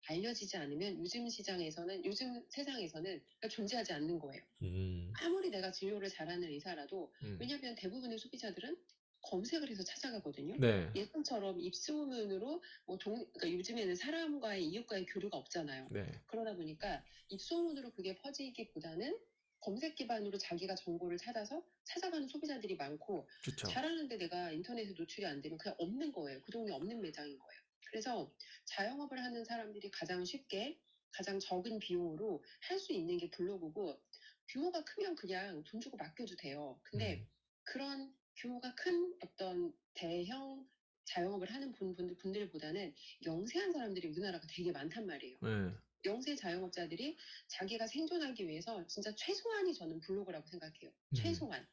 알려지지 않으면 요즘 시장에서는, 요즘 세상에서는 존재하지 않는 거예요. 음, 아무리 내가 진료를 잘하는 의사라도, 음, 왜냐하면 대부분의 소비자들은 검색을 해서 찾아가거든요. 네, 예전처럼 입소문으로 그러니까 요즘에는 사람과의 이웃과의 교류가 없잖아요. 네, 그러다 보니까 입소문으로 그게 퍼지기보다는 검색 기반으로 자기가 정보를 찾아서 찾아가는 소비자들이 많고, 그쵸. 잘하는데 내가 인터넷에 노출이 안 되면 그냥 없는 거예요. 그 동네 없는 매장인 거예요. 그래서 자영업을 하는 사람들이 가장 쉽게 가장 적은 비용으로 할 수 있는 게 블로그고, 규모가 크면 그냥 돈 주고 맡겨도 돼요. 근데 음, 그런 규모가 큰 어떤 대형 자영업을 하는 분들보다는 영세한 사람들이 우리나라가 되게 많단 말이에요. 네, 영세 자영업자들이 자기가 생존하기 위해서 진짜 최소한이 저는 블로그라고 생각해요. 음, 최소한.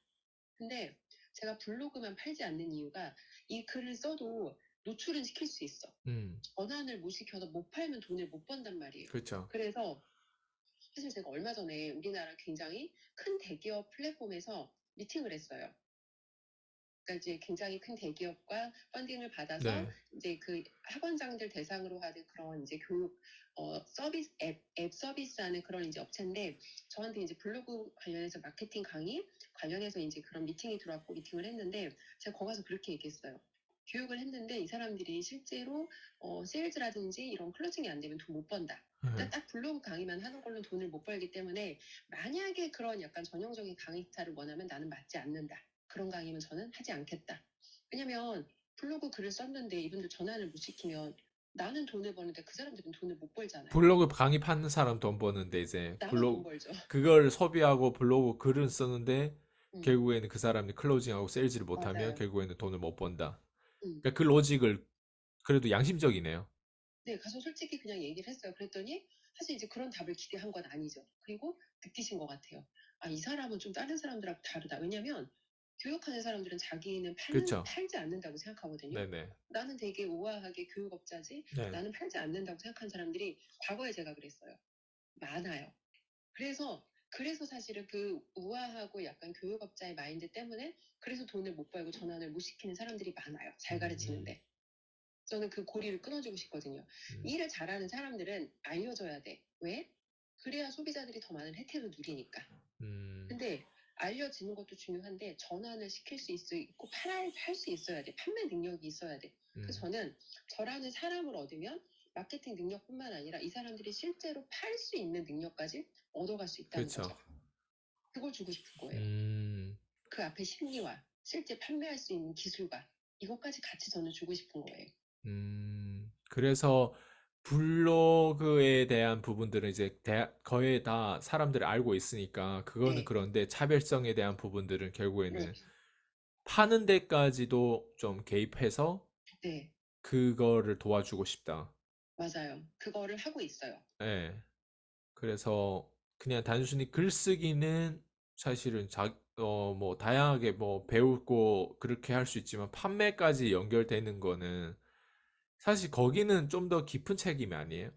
근데 제가 블로그만 팔지 않는 이유가, 이 글을 써도 노출은 시킬 수 있어. 음, 전환을 못 시켜서 못 팔면 돈을 못 번단 말이에요. 그쵸. 그래서 사실 제가 얼마 전에 우리나라 굉장히 큰 대기업 플랫폼에서 미팅을 했어요. 그러니까 이제 굉장히 큰 대기업과 펀딩을 받아서 네, 이제 그 학원장들 대상으로 하는 그런 이제 교육 서비스 앱 서비스하는 그런 이제 업체인데, 저한테 이제 블로그 관련해서 마케팅 강의 관련해서 이제 그런 미팅이 들어왔고 미팅을 했는데, 제가 거기 가서 그렇게 얘기했어요. 교육을 했는데 이 사람들이 실제로 세일즈라든지 이런 클로징이 안 되면 돈 못 번다. 네, 그러니까 딱 블로그 강의만 하는 걸로 돈을 못 벌기 때문에, 만약에 그런 약간 전형적인 강의 스타일을 원하면 나는 맞지 않는다. 그런 강의는 저는 하지 않겠다. 왜냐면 블로그 글을 썼는데 이분들 전환을 못 시키면 나는 돈을 버는데 그 사람들은 돈을 못 벌잖아요. 블로그 강의 파는 사람 돈 버는데 이제 나만 돈 블로그 벌죠. 그걸 소비하고 블로그 글은 쓰는데 음, 결국에는 그 사람이 클로징하고 세일즈를 못하면 맞아요. 결국에는 돈을 못 번다. 음. 그러니까 그 로직을 그래도 양심적이네요. 네, 가서 솔직히 그냥 얘기를 했어요. 그랬더니 사실 이제 그런 답을 기대한 건 아니죠. 그리고 느끼신 것 같아요. 아, 이 사람은 좀 다른 사람들하고 다르다. 왜냐면 교육하는 사람들은 자기는 그쵸? 팔지 않는다고 생각하거든요. 네네. 나는 되게 우아하게 교육업자지, 네. 나는 팔지 않는다고 생각하는 사람들이 과거에 제가 그랬어요. 많아요. 그래서 사실은 그 우아하고 약간 교육업자의 마인드 때문에 그래서 돈을 못 벌고 전환을 못 시키는 사람들이 많아요. 잘 음, 가르치는데. 저는 그 고리를 끊어주고 싶거든요. 음, 일을 잘하는 사람들은 알려줘야 돼. 왜? 그래야 소비자들이 더 많은 혜택을 누리니까. 음, 근데 알려지는 것도 중요한데 전환을 시킬 수 있고 팔 수 있어야 돼. 판매 능력이 있어야 돼. 그래서 음, 저는 저라는 사람을 얻으면 마케팅 능력뿐만 아니라 이 사람들이 실제로 팔 수 있는 능력까지 얻어갈 수 있다는 그쵸. 거죠. 그걸 주고 싶은 거예요. 음, 그 앞에 심리와 실제 판매할 수 있는 기술과 이것까지 같이 저는 주고 싶은 거예요. 그래서 블로그에 대한 부분들은 이제 거의 다 사람들이 알고 있으니까 그거는 네, 그런데 차별성에 대한 부분들은 네, 결국에는 파는 데까지도 좀 개입해서 네, 그거를 도와주고 싶다. 맞아요. 그거를 하고 있어요. 예. 그래서 그냥 단순히 글쓰기는 사실은 뭐 다양하게 뭐 배우고 그렇게 할 수 있지만 판매까지 연결되는 거는 사실 거기는 좀 더 깊은 책임이 아니에요?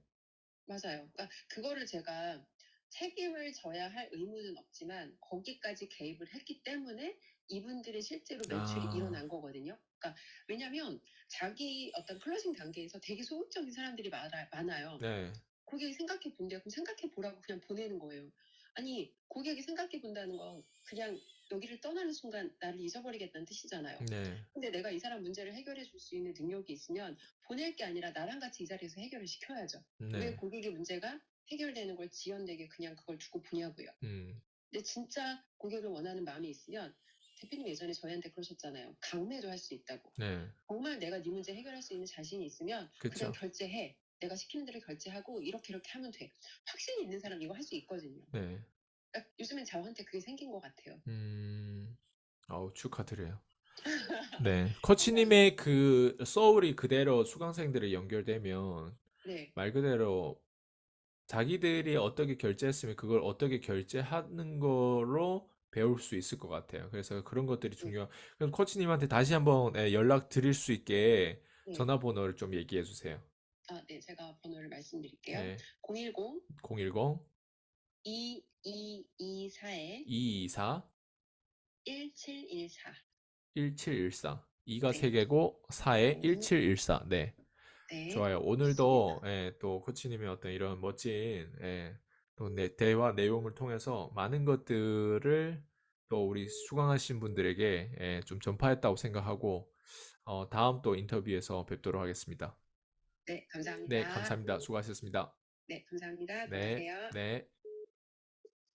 맞아요. 그러니까 그거를 제가 책임을 져야 할 의무는 없지만 거기까지 개입을 했기 때문에 이분들의 실제로 매출이 아, 일어난 거거든요. 그러니까 왜냐하면 자기 어떤 클로징 단계에서 되게 소극적인 사람들이 많아요. 네, 고객이 생각해 본대요. 그럼 생각해 보라고 그냥 보내는 거예요. 아니, 고객이 생각해 본다는 건 그냥 여기를 떠나는 순간 나를 잊어버리겠다는 뜻이잖아요. 네, 근데 내가 이 사람 문제를 해결해 줄 수 있는 능력이 있으면 보낼 게 아니라 나랑 같이 이 자리에서 해결을 시켜야죠. 왜 네, 고객의 문제가 해결되는 걸 지연되게 그냥 그걸 두고 보냐고요. 음, 근데 진짜 고객을 원하는 마음이 있으면 대표님 예전에 저희한테 그러셨잖아요. 강매도 할 수 있다고. 네, 정말 내가 네 문제 해결할 수 있는 자신이 있으면 그냥 그쵸. 결제해. 내가 시키는 대로 결제하고 이렇게 하면 돼. 확신이 있는 사람 이거 할 수 있거든요. 네, 그러니까 요즘엔 저한테 그게 생긴 것 같아요. 음, 축하드려요. 네, 감사합니다. 코치님의 그 소울이 그대로 수강생들에 연결되면 네, 말 그대로 자기들이 어떻게 결제했으면 그걸 어떻게 결제하는 거로 배울 수 있을 것 같아요. 그래서 그런 것들이 네, 그럼 코치님한테 다시 한번 연락 드릴 수 있게 네. 전화번호를 좀 얘기해 주세요. 아, 네, 제가 번호를 말씀드릴게요. 네, 010 010 2224에 224 1714. 1714. 2가 네, 3개고 4에 네, 1714. 네. 네, 좋아요. 오늘도 좋습니다. 또 코치님의 어떤 이런 멋진 또 대화 내용을 통해서 많은 것들을 또 우리 수강하신 분들에게 좀 전파했다고 생각하고 다음 또 인터뷰에서 뵙도록 하겠습니다. 네, 네, 감사합니다. 감사합니다. 수고하셨습니다. 네, 감사합니다. 네, 들어가세요. 네.